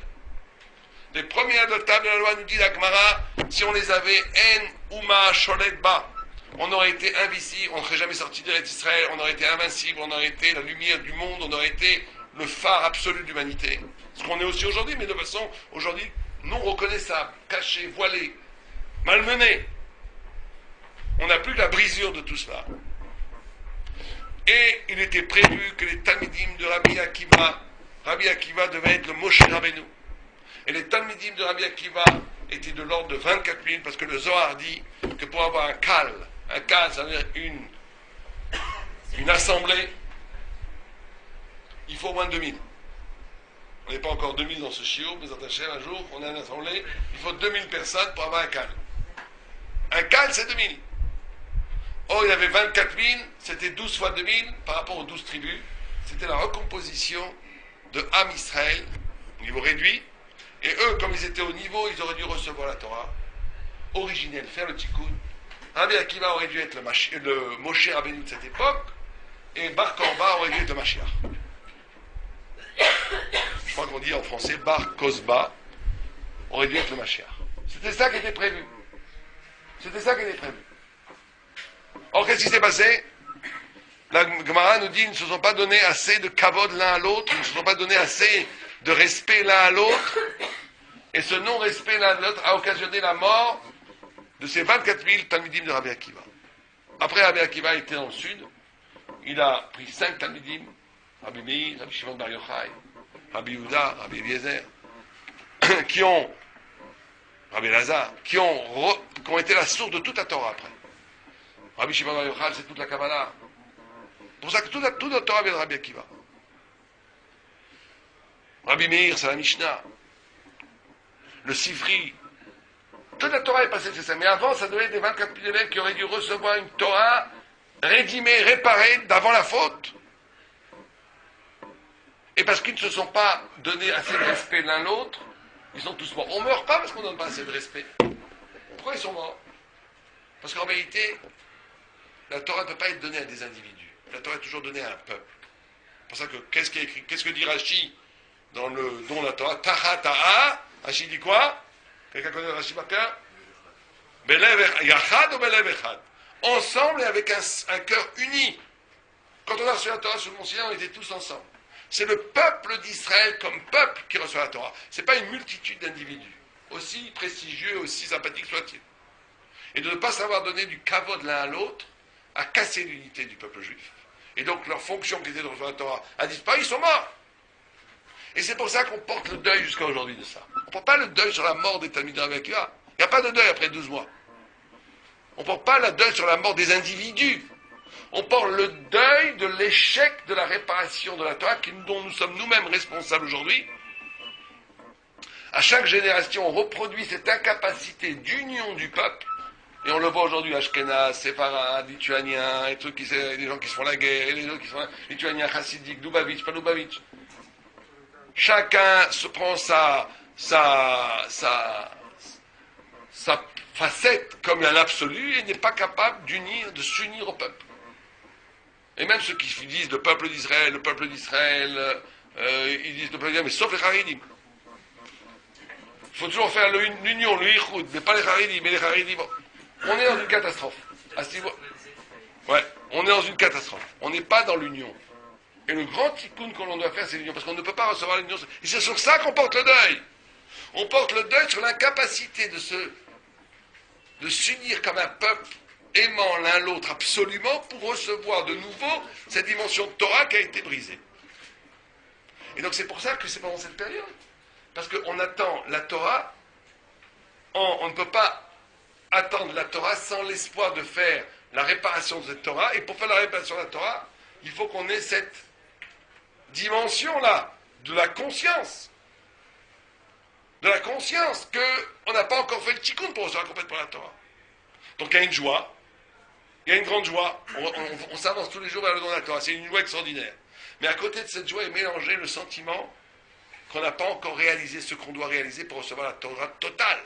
Les premières tables de la loi, nous dit la Gemara, si on les avait, En Uma Sholet Ba, on aurait été invisible, on ne serait jamais sorti d'Israël, on aurait été invincible, on aurait été la lumière du monde, on aurait été le phare absolu de l'humanité. Ce qu'on est aussi aujourd'hui, mais de façon aujourd'hui non reconnaissable, caché, voilé, malmené. On n'a plus la brisure de tout cela. Et il était prévu que les Talmidim de Rabbi Akiva devait être le Moshe Rabbeinu. Et les Talmidim de Rabbi Akiva étaient de l'ordre de 24 000, parce que le Zohar dit que pour avoir un kal, ça veut dire une assemblée, il faut au moins 2000. On n'est pas encore 2000 dans ce chiot, mais un jour, on a une assemblée, il faut 2000 personnes pour avoir un kal. Un kal, c'est 2000. Or, il y avait 24 000, c'était 12 fois 2000 par rapport aux 12 tribus. C'était la recomposition de Am Israël, au niveau réduit. Et eux, comme ils étaient au niveau, ils auraient dû recevoir la Torah originelle, faire le tikkun. Rabbi Akiva aurait dû être le Moshe Rabbeinu de cette époque, et Bar Korba aurait dû être le Mashiach. Je crois qu'on dit en français Bar Kozba aurait dû être le Mashiach. C'était ça qui était prévu. Or, qu'est-ce qui s'est passé? La Gemara nous dit qu'ils ne se sont pas donné assez de kavod l'un à l'autre, ils ne se sont pas donné assez de respect l'un à l'autre, et ce non-respect l'un à l'autre a occasionné la mort de ces 24 000 Talmidim de Rabbi Akiva. Après, Rabbi Akiva était dans le sud, il a pris 5 Talmidim, Rabbi Meir, Rabbi Shimon Bar Yochai, Rabbi Yehuda, Rabbi Eliezer, Rabbi Lazar, qui ont été la source de toute la Torah après. Rabbi Shimon Bar Yochai, c'est toute la Kabbalah. C'est pour ça que toute la Torah vient de Rabbi Akiva. Rabbi Meir, c'est la Mishnah. le Sifri. Toute la Torah est passée chez ça. Mais avant, ça devait être des 24 000 élèves qui auraient dû recevoir une Torah rédimée, réparée d'avant la faute. Et parce qu'ils ne se sont pas donné assez de respect l'un l'autre, ils sont tous morts. On ne meurt pas parce qu'on ne donne pas assez de respect. Pourquoi ils sont morts? Parce qu'en vérité, la Torah ne peut pas être donnée à des individus. La Torah est toujours donnée à un peuple. C'est pour ça que, qu'est-ce qui est écrit? Qu'est-ce que dit Rashi dans le don de la Torah? Taha taha. Rashi dit quoi? Quelqu'un connaît Rashi par cœur? Belev yachad ou belev echad. Ensemble et avec un cœur uni. Quand on a reçu la Torah sur le Mont Sinaï, on était tous ensemble. C'est le peuple d'Israël comme peuple qui reçoit la Torah. Ce n'est pas une multitude d'individus, aussi prestigieux, aussi sympathiques soient-ils. Et de ne pas savoir donner du kavod l'un à l'autre a cassé l'unité du peuple juif. Et donc leur fonction qui était de recevoir la Torah a disparu, ils sont morts. Et c'est pour ça qu'on porte le deuil jusqu'à aujourd'hui de ça. On ne porte pas le deuil sur la mort des Talmidei Rabbi Akiva. Il n'y a pas de deuil après 12 mois. On ne porte pas le deuil sur la mort des individus. On porte le deuil de l'échec de la réparation de la Torah dont nous sommes nous-mêmes responsables aujourd'hui. À chaque génération, on reproduit cette incapacité d'union du peuple. Et on le voit aujourd'hui, Ashkenaz, Séfarades, Lituaniens, les gens qui se font la guerre, les gens qui sont Lituaniens, Chassidiques, Lubavitch, pas Lubavitch. Chacun se prend sa facette comme un absolu et n'est pas capable de s'unir au peuple. Et même ceux qui disent le peuple d'Israël, ils disent le peuple d'Israël, mais sauf les Haridim. Il faut toujours faire l'union, le Ichoud, mais pas les Haridim, mais les Haridim. On est dans une catastrophe. Ouais, on est dans une catastrophe. On n'est pas dans l'union. Et le grand tikkun que l'on doit faire, c'est l'union, parce qu'on ne peut pas recevoir l'union. Et c'est sur ça qu'on porte le deuil. On porte le deuil sur l'incapacité de s'unir comme un peuple aimant l'un l'autre absolument pour recevoir de nouveau cette dimension de Torah qui a été brisée. Et donc c'est pour ça que c'est pendant cette période. Parce qu'on attend la Torah, on ne peut pas attendre la Torah sans l'espoir de faire la réparation de cette Torah. Et pour faire la réparation de la Torah, il faut qu'on ait cette dimension-là de la conscience. De la conscience qu'on n'a pas encore fait le tikkun pour recevoir complètement la Torah. Donc il y a une joie. Il y a une grande joie. On s'avance tous les jours vers le don de la Torah. C'est une joie extraordinaire. Mais à côté de cette joie est mélangé le sentiment qu'on n'a pas encore réalisé ce qu'on doit réaliser pour recevoir la Torah totale.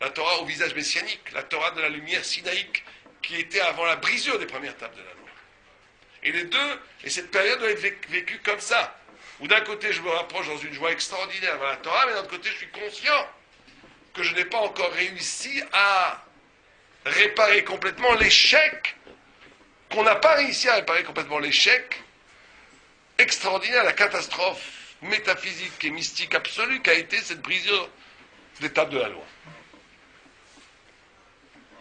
La Torah au visage messianique. La Torah de la lumière sinaïque qui était avant la brisure des premières tables de la loi. Et les deux, et cette période doit être vécue comme ça. Où d'un côté je me rapproche dans une joie extraordinaire vers la Torah, mais d'un autre côté je suis conscient que je n'ai pas encore réussi à réparer complètement l'échec, qu'on n'a pas réussi à réparer complètement l'échec extraordinaire, la catastrophe métaphysique et mystique absolue qu'a été cette brisure des tables de la loi.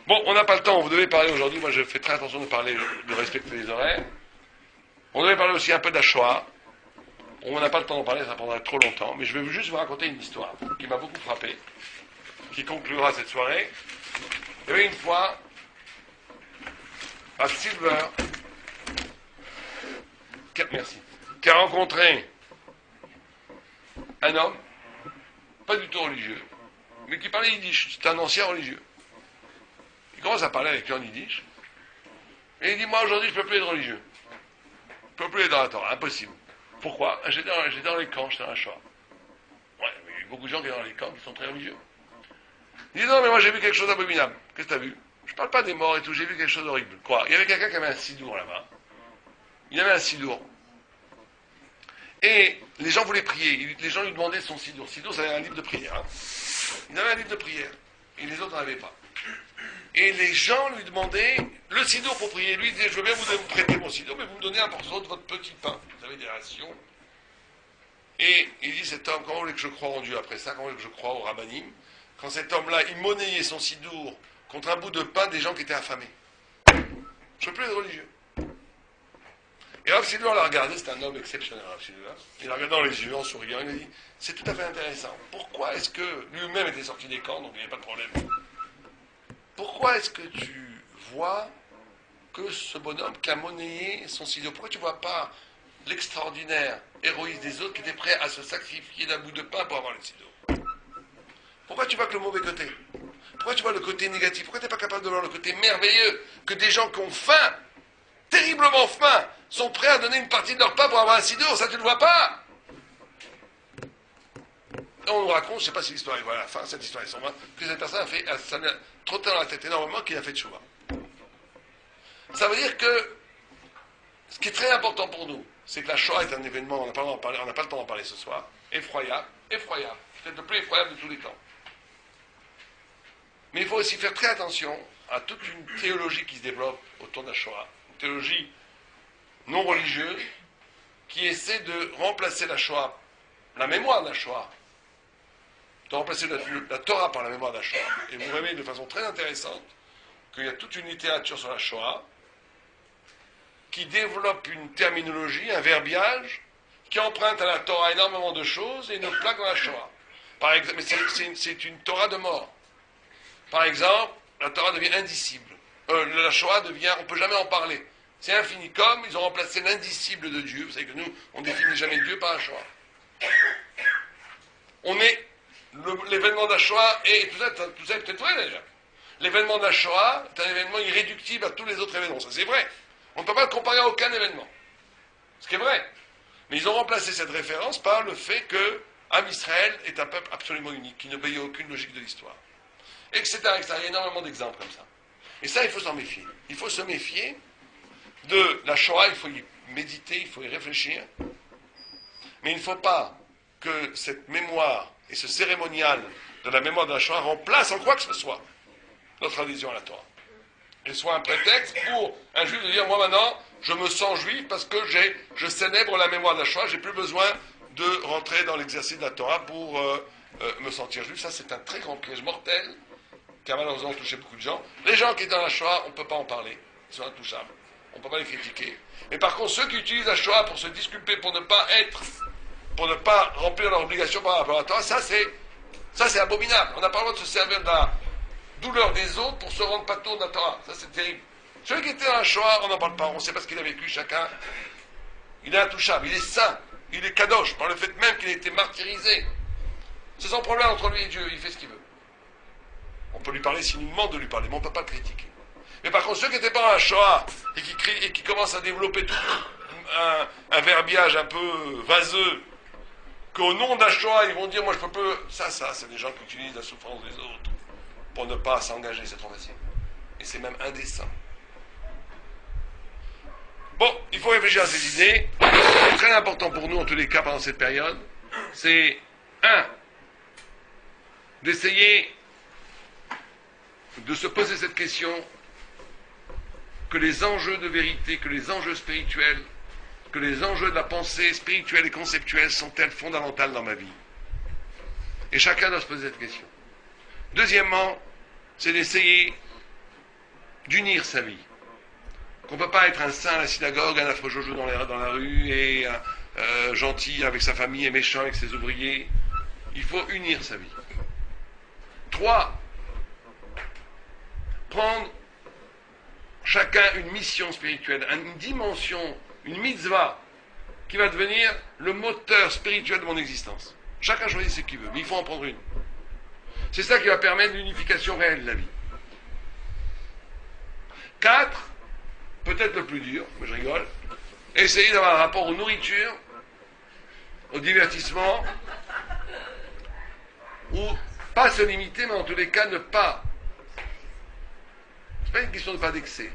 Bon, on n'a pas le temps, vous devez parler aujourd'hui, moi je fais très attention de respecter les horaires. On devait parler aussi un peu de la Shoah. On n'a pas le temps d'en parler, ça prendra trop longtemps, mais je vais juste vous raconter une histoire qui m'a beaucoup frappé, qui conclura cette soirée. Il y avait une fois, à Silver, qui a rencontré un homme, pas du tout religieux, mais qui parlait yiddish. C'était un ancien religieux. Il commence à parler avec lui en yiddish, et il dit, moi aujourd'hui je ne peux plus être religieux. Je ne peux plus être dans la Torah, impossible. Pourquoi? J'étais dans les camps, j'étais dans la Shoah. Ouais, mais il y a beaucoup de gens qui sont dans les camps qui sont très religieux. Il dit non, mais moi j'ai vu quelque chose d'abominable. Qu'est-ce que tu as vu? Je ne parle pas des morts et tout, j'ai vu quelque chose d'horrible. Quoi? Il y avait quelqu'un qui avait un sidour là-bas. Il avait un sidour. Et les gens voulaient prier. Les gens lui demandaient son sidour. Sidour, ça avait un livre de prière. Hein. Il avait un livre de prière. Et les autres n'en avaient pas. Et les gens lui demandaient le sidour pour prier. Lui, il disait, je veux bien vous prêter mon sidour, mais vous me donnez un morceau de votre petit pain. Vous avez des rations. Et il dit, cet homme, comment voulez-vous que je croie en Dieu après ça? Comment voulez-vous que je croie au rabbanim? Quand cet homme-là, il monnayait son sidour contre un bout de pain des gens qui étaient affamés. Je ne veux plus être religieux. Et Rav Silver l'a regardé, c'est un homme exceptionnel, Rav Silver. Il l'a regardé dans les yeux, en souriant, il a dit, c'est tout à fait intéressant. Pourquoi est-ce que, lui-même était sorti des camps, donc il n'y avait pas de problème. Pourquoi est-ce que tu vois que ce bonhomme qui a monnayé son sidour, pourquoi tu ne vois pas l'extraordinaire héroïsme des autres qui étaient prêts à se sacrifier d'un bout de pain pour avoir le sidour? Pourquoi Pourquoi tu vois que le mauvais côté? Pourquoi tu vois le côté négatif? Pourquoi tu n'es pas capable de voir le côté merveilleux que des gens qui ont faim, terriblement faim, sont prêts à donner une partie de leur pain pour avoir un sidor? Ça, tu ne le vois pas. On nous raconte, je ne sais pas si l'histoire est vraie à la fin, cette histoire est sans moi, que cette personne a fait, ça lui a trotté dans la tête énormément qu'il a fait de choix. Ça veut dire que ce qui est très important pour nous, c'est que la Shoah est un événement, on n'a pas le temps d'en parler ce soir, effroyable, peut-être le plus effroyable de tous les temps. Mais il faut aussi faire très attention à toute une théologie qui se développe autour de la Shoah, une théologie non religieuse, qui essaie de remplacer la Shoah, la mémoire de la Shoah, de remplacer la Torah par la mémoire de la Shoah. Et vous verrez de façon très intéressante qu'il y a toute une littérature sur la Shoah qui développe une terminologie, un verbiage, qui emprunte à la Torah énormément de choses et nous plaque dans la Shoah. Par exemple, mais c'est une Torah de mort. Par exemple, la Torah devient indicible. La Shoah devient, on ne peut jamais en parler. C'est infini, comme ils ont remplacé l'indicible de Dieu. Vous savez que nous, on ne définit jamais Dieu par la Shoah. L'événement de la Shoah, et tout ça est peut-être vrai déjà. L'événement de la Shoah est un événement irréductible à tous les autres événements. Ça, c'est vrai. On ne peut pas le comparer à aucun événement. Ce qui est vrai. Mais ils ont remplacé cette référence par le fait que Am Israël est un peuple absolument unique, qui n'obéit à aucune logique de l'histoire. Etc., etc. Il y a énormément d'exemples comme ça. Et ça, il faut s'en méfier. Il faut se méfier de la Shoah, il faut y méditer, il faut y réfléchir. Mais il ne faut pas que cette mémoire et ce cérémonial de la mémoire de la Shoah remplace en quoi que ce soit notre adhésion à la Torah. Et soit un prétexte pour un juif de dire, moi maintenant, je me sens juif parce que je célèbre la mémoire de la Shoah, j'ai plus besoin de rentrer dans l'exercice de la Torah pour me sentir juif. Ça, c'est un très grand piège mortel qui a malheureusement touché beaucoup de gens. Les gens qui étaient dans la Shoah, on ne peut pas en parler, ils sont intouchables, on ne peut pas les critiquer. Mais par contre, ceux qui utilisent la Shoah pour se disculper, pour ne pas remplir leur obligation par rapport à la Torah, ça c'est abominable. On n'a pas le droit de se servir de la douleur des autres pour se rendre pâteau de la Torah. Ça, c'est terrible. Celui qui était dans la Shoah, on n'en parle pas, on ne sait pas ce qu'il a vécu, chacun. Il est intouchable, il est saint, il est kadosh, par le fait même qu'il a été martyrisé. C'est son problème entre lui et Dieu, il fait ce qu'il veut. On peut lui parler s'il nous demande de lui parler, mais on ne peut pas le critiquer. Mais par contre, ceux qui n'étaient pas dans la Shoah et qui commencent à développer tout un verbiage un peu vaseux, qu'au nom de la Shoah, ils vont dire, moi je peux pas... Ça, c'est des gens qui utilisent la souffrance des autres pour ne pas s'engager, c'est trop facile. Et c'est même indécent. Bon, il faut réfléchir à ces idées. Ce qui est très important pour nous, en tous les cas, pendant cette période, c'est, d'essayer de se poser cette question, que les enjeux de vérité, que les enjeux spirituels, que les enjeux de la pensée spirituelle et conceptuelle sont-elles fondamentales dans ma vie? Et chacun doit se poser cette question. Deuxièmement, c'est d'essayer d'unir sa vie. Qu'on ne peut pas être un saint à la synagogue, un affreux jojo dans la rue, et gentil avec sa famille et méchant avec ses ouvriers. Il faut unir sa vie. 3. Prendre chacun une mission spirituelle, une dimension, une mitzvah, qui va devenir le moteur spirituel de mon existence. Chacun choisit ce qu'il veut, mais il faut en prendre une. C'est ça qui va permettre l'unification réelle de la vie. 4, peut-être le plus dur, mais je rigole, essayer d'avoir un rapport aux nourritures, au divertissement, ou pas se limiter, mais en tous les cas ne pas. C'est pas une question de pas d'excès.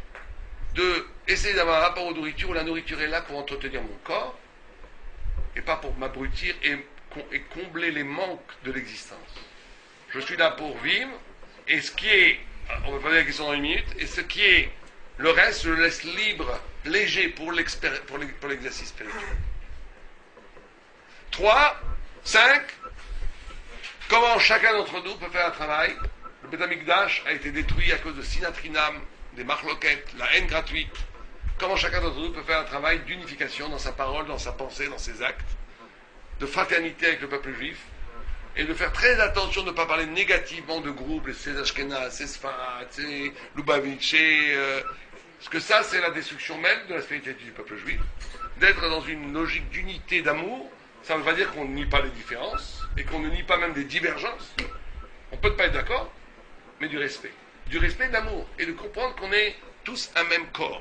De essayer d'avoir un rapport aux nourritures où la nourriture est là pour entretenir mon corps et pas pour m'abrutir et combler les manques de l'existence. Je suis là pour vivre et ce qui est, on va poser la question dans une minute, et ce qui est le reste, je le laisse libre, léger pour l'exercice spirituel. 3, 5, comment chacun d'entre nous peut faire un travail. Le Beth Amikdash a été détruit à cause de Sinatrinam, des marloquettes, la haine gratuite. Comment chacun d'entre nous peut faire un travail d'unification dans sa parole, dans sa pensée, dans ses actes, de fraternité avec le peuple juif, et de faire très attention de ne pas parler négativement de groupes, ces Ashkenaz, ces Sfarad, ces Lubavitch, parce que ça, c'est la destruction même de la spiritualité du peuple juif. D'être dans une logique d'unité, d'amour, ça ne veut pas dire qu'on ne nie pas les différences, et qu'on ne nie pas même des divergences. On peut ne pas être d'accord, mais du respect. Du respect, de l'amour, et de comprendre qu'on est tous un même corps.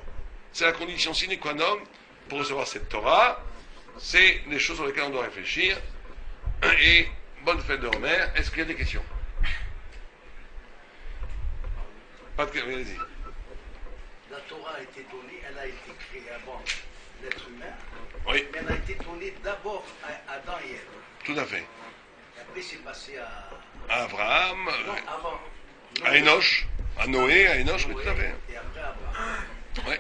C'est la condition sine qua non pour recevoir cette Torah. C'est les choses sur lesquelles on doit réfléchir. Et bonne fête de Homer. Est-ce qu'il y a des questions? Pas de questions, allez-y. La Torah a été donnée, elle a été créée avant l'être humain, Oui, mais elle a été donnée d'abord à Adam et Ève. tout à fait. Et après, c'est passé à... À Abraham, Non, avant. à Enoch, à Noé, à Enoch, oui, tout à fait. Et après Abraham. Ouais.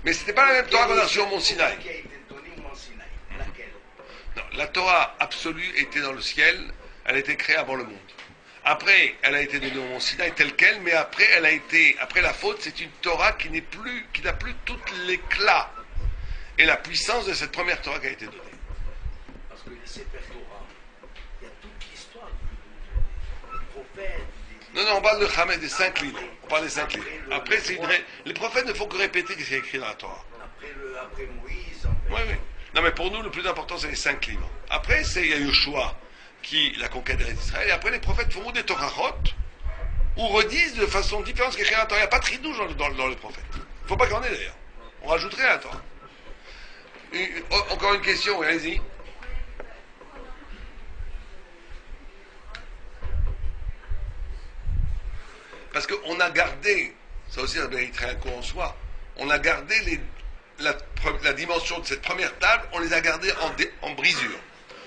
Mais c'était pas la même Torah qu'on a reçue au Mont Sinaï. Qui a été donnée au Mont Sinaï. Laquelle? Non, la Torah absolue était dans le ciel, elle a été créée avant le monde. Après, elle a été donnée au Mont Sinaï telle qu'elle, mais après, après la faute, c'est une Torah qui n'a plus tout l'éclat et la puissance de cette première Torah qui a été donnée. Parce que les Sefer Torah, il y a toute l'histoire des prophètes. Non, on parle de Hamed, des 5 livres. On parle des 5 livres. Après, les prophètes ne font que répéter ce qui est écrit dans la Torah. Après Moïse, en fait. Oui. Non, mais pour nous, le plus important, c'est les 5 livres. Après, il y a Yoshua, la conquête d'Israël. Et après, les prophètes font des Torahot, ou redisent de façon différente ce qui est écrit dans la Torah. Il n'y a pas de tridouche dans les prophètes. Il ne faut pas qu'il y en ait d'ailleurs. On rajouterait à la Torah. Encore une question, oui, allez-y. Parce qu'on a gardé, ça aussi ça mériterait un coup en soi, on a gardé la dimension de cette première table, on les a gardées en brisure.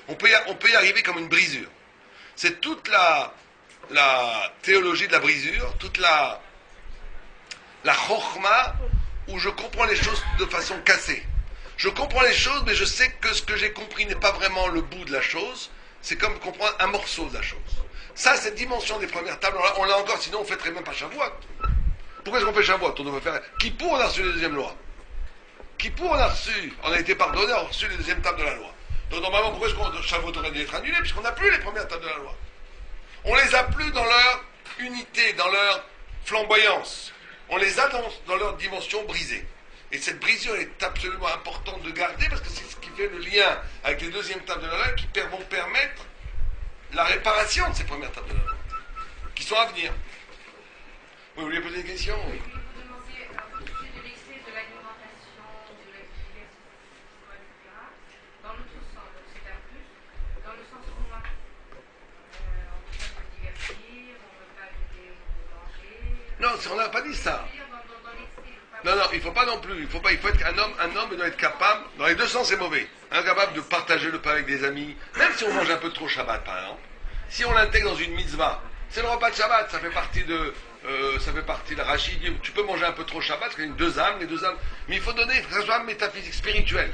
On peut y arriver comme une brisure. C'est toute la théologie de la brisure, toute la chokhma, où je comprends les choses de façon cassée. Je comprends les choses, mais je sais que ce que j'ai compris n'est pas vraiment le bout de la chose, c'est comme comprendre un morceau de la chose. Ça, cette dimension des premières tables, on l'a encore, sinon on ne fêterait même pas Shavuot. Pourquoi est-ce qu'on fait Shavuot? On devrait faire... Kippour, on a reçu les deuxièmes lois. Kippour, on a été pardonné, on a reçu les deuxièmes tables de la loi. Donc normalement, pourquoi est-ce qu'on Shavuot aurait dû être annulé? Puisqu'on n'a plus les premières tables de la loi. On les a plus dans leur unité, dans leur flamboyance. On les a dans leur dimension brisée. Et cette brisure est absolument importante de garder, parce que c'est ce qui fait le lien avec les deuxièmes tables de la loi qui vont permettre la réparation de ces premières tables de la loi, qui sont à venir. Vous vouliez poser une question? Oui. Vous demandez au sujet de l'excès de l'alimentation, de la diversification, etc. Dans l'autre sens, donc c'est un plus, dans le sens où on ne peut pas se divertir, on ne veut pas vider ou manger. Non, on n'a pas dit ça. Non, il ne faut pas non plus. Il faut être un homme doit être capable, dans les deux sens c'est mauvais, incapable de partager le pain avec des amis, même si on mange un peu trop Shabbat par exemple. Si on l'intègre dans une mitzvah, c'est le repas de Shabbat, ça fait partie de la Rachid. Tu peux manger un peu trop Shabbat, parce qu'il y a les deux âmes, mais il faut donner, que ce soit métaphysique, spirituel.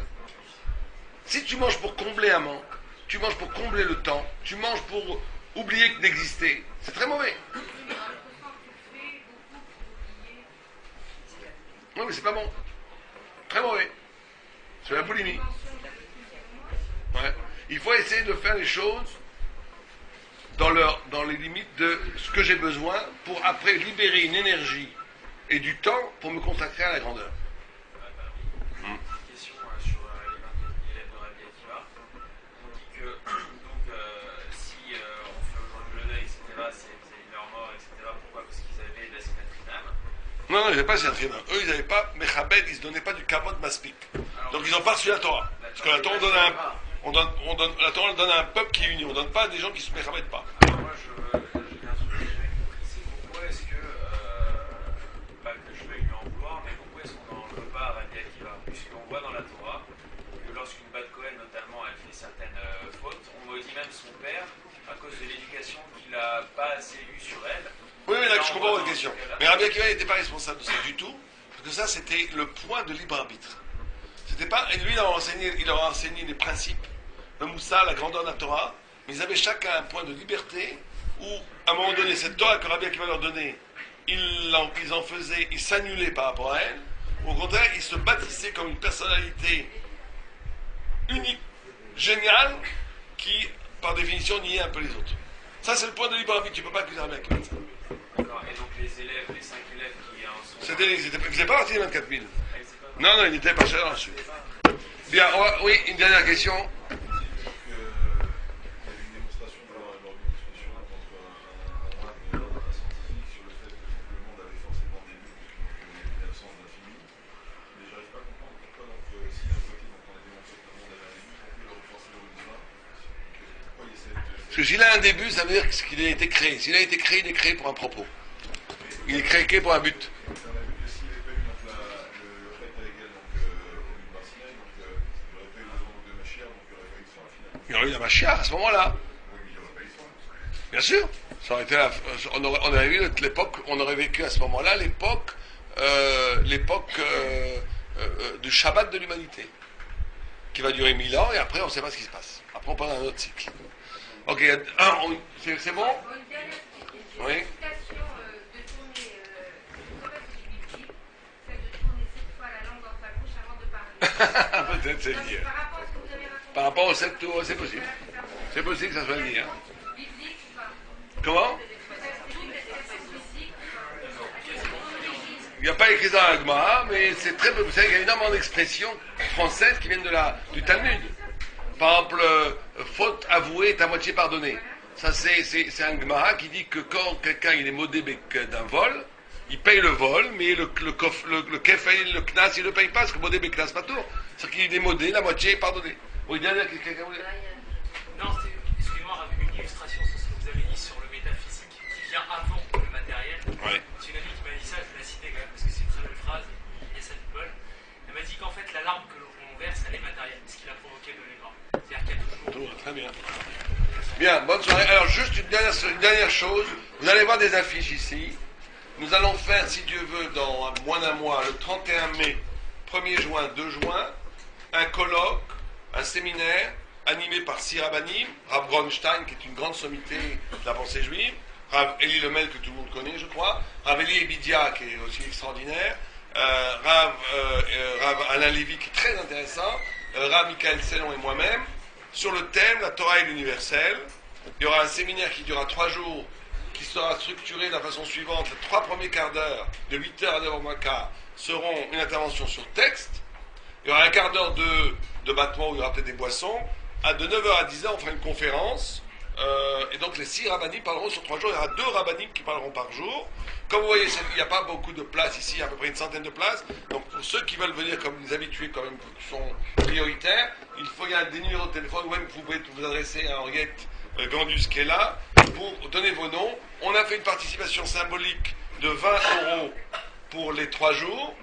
Si tu manges pour combler un manque, tu manges pour combler le temps, tu manges pour oublier d'exister, c'est très mauvais. Non, mais c'est pas bon. Très mauvais. C'est la boulimie. Ouais. Il faut essayer de faire les choses dans les limites de ce que j'ai besoin pour après libérer une énergie et du temps pour me consacrer à la grandeur. Une question sur les 24 élèves de Rabbi Akiva. On dit que donc, si on fait aujourd'hui le deuil, etc., c'est leur mort, etc., pourquoi? Parce qu'ils avaient de la sénatrinam. Non, ils n'avaient pas Sénatrinam. Eux, ils n'avaient pas Mechabed, ils ne se donnaient pas du Kavod Maspik. Donc ils n'ont pas reçu la Torah. Parce que la Torah la Torah donne à un peuple qui est uni. On ne donne pas à des gens qui ne se Mechabed pas. Alors moi, j'ai un truc que j'ai jamais compris, c'est pourquoi est-ce que, pas que je veuille lui en vouloir, mais pourquoi est-ce qu'on n'en veut pas à Rabbi Akiva? Puisqu'on voit dans la Torah que lorsqu'une Bat Cohen, notamment, elle fait certaines fautes, on maudit même son père à cause de l'éducation qu'il n'a pas assez eue sur elle. Oui, là, je comprends votre question. Mais Rabbi Akiva n'était pas responsable de ça du tout, parce que ça, c'était le point de libre arbitre. C'était pas... Et lui, il leur a enseigné les principes, le Moussa, la grandeur de la Torah, mais ils avaient chacun un point de liberté où, à un moment donné, cette Torah que Rabbi Akiva leur donnait, ils en faisaient, ils s'annulaient par rapport à elle, ou au contraire, ils se bâtissaient comme une personnalité unique, géniale, qui, par définition, niait un peu les autres. Ça, c'est le point de libre arbitre, tu ne peux pas accuser Rabbi Akiva de ça. D'accord, et donc les élèves, les 5 élèves qui en sont... Ils ne faisaient pas partie des 24 000. Non, ils n'étaient pas chers là-dessus. Bien, oui, une dernière question. Il y avait une démonstration lors d'une discussion entre un Parce que s'il a un début, ça veut dire qu'il a été créé. S'il a été créé, il est créé pour un propos. Il est créé pour un but. Il y aurait eu la Mashiach à ce moment-là. Bien sûr. Ça aurait été on aurait vu l'époque, on aurait vécu à ce moment-là l'époque du Shabbat de l'humanité, qui va durer 1000 ans, et après on ne sait pas ce qui se passe. Après on parle d'un autre cycle. Ok, c'est bon? Une dernière question. Oui. Une citation de tourner, biblique, celle de tourner 7 fois la langue dans sa bouche avant de parler. Peut-être c'est lié. Par rapport à ce que vous avez raconté. Par rapport au 7 tours, c'est possible. C'est possible que ça soit lié. Hein. Biblique ou pas? Comment? Biblique. Il n'y a pas écrit dans la Gemara, mais c'est très peu. Vous savez qu'il y a énormément d'expressions françaises qui viennent du Talmud. Par exemple, faute avouée est à moitié pardonnée. Ça, c'est un Gemara qui dit que quand quelqu'un il est modé d'un vol, il paye le vol, mais le kefel, le knas, il ne le paye pas, parce que modé knas pas tout. C'est-à-dire qu'il est modé, la moitié est pardonnée. Oui, dernière, quelqu'un voulait. Non, excusez-moi, une illustration sur ce que vous avez dit sur le métaphysique qui vient avant le matériel. Ouais. C'est une amie qui m'a dit ça, je vais la citer quand même parce que c'est une très belle phrase, Yessa Paul. Elle m'a dit qu'en fait la larme que l'on verse, elle est matérielle, ce qui l'a provoqué de l'émoi. C'est-à-dire qu'il y a toujours. Très bien. Bien, bonne soirée. Alors, juste une dernière chose. Vous allez voir des affiches ici. Nous allons faire, si Dieu veut, dans moins d'un mois, le 31 mai, 1er juin, 2 juin, un colloque, un séminaire animé par 6 rabbinim, Rav Gronstein, qui est une grande sommité de la pensée juive, Rav Eli Lemel, que tout le monde connaît, je crois, Rav Eli Ebidia, qui est aussi extraordinaire, Rav Alain Lévy, qui est très intéressant, Rav Michael Sellon et moi-même, sur le thème la Torah et l'universel. Il y aura un séminaire qui durera 3 jours, qui sera structuré de la façon suivante. Les 3 premiers quarts d'heure, de 8h à 9h15, seront une intervention sur texte. Il y aura un quart d'heure de battement où il y aura peut-être des boissons. De 9h à 10h, on fera une conférence. Et donc les 6 rabbinim parleront sur 3 jours. Il y aura 2 rabbinim qui parleront par jour. Comme vous voyez, il n'y a pas beaucoup de places ici, il y a à peu près une centaine de places. Donc pour ceux qui veulent venir comme des habitués quand même, qui sont prioritaires, il y a des numéros de téléphone, ou même vous pouvez vous adresser à Henriette Gandus qui est là, pour donner vos noms. On a fait une participation symbolique de 20 € pour les 3 jours,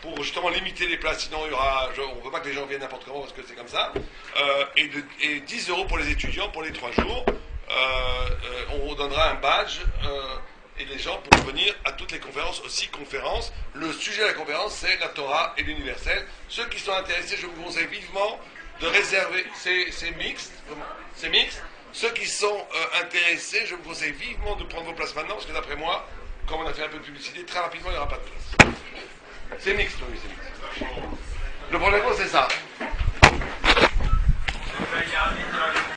pour justement limiter les places, sinon il y aura, on ne veut pas que les gens viennent n'importe comment parce que c'est comme ça, et 10 € pour les étudiants pour les 3 jours. On vous donnera un badge et les gens pourront venir à toutes les conférences, aux 6 conférences. Le sujet de la conférence, c'est la Torah et l'universel. Ceux qui sont intéressés, je vous conseille vivement de réserver. C'est mixte. C'est mixte. Ceux qui sont intéressés, je vous conseille vivement de prendre vos places maintenant, parce que d'après moi, comme on a fait un peu de publicité, très rapidement, il n'y aura pas de place. C'est mixte, oui, c'est mixte. Le problème, c'est ça.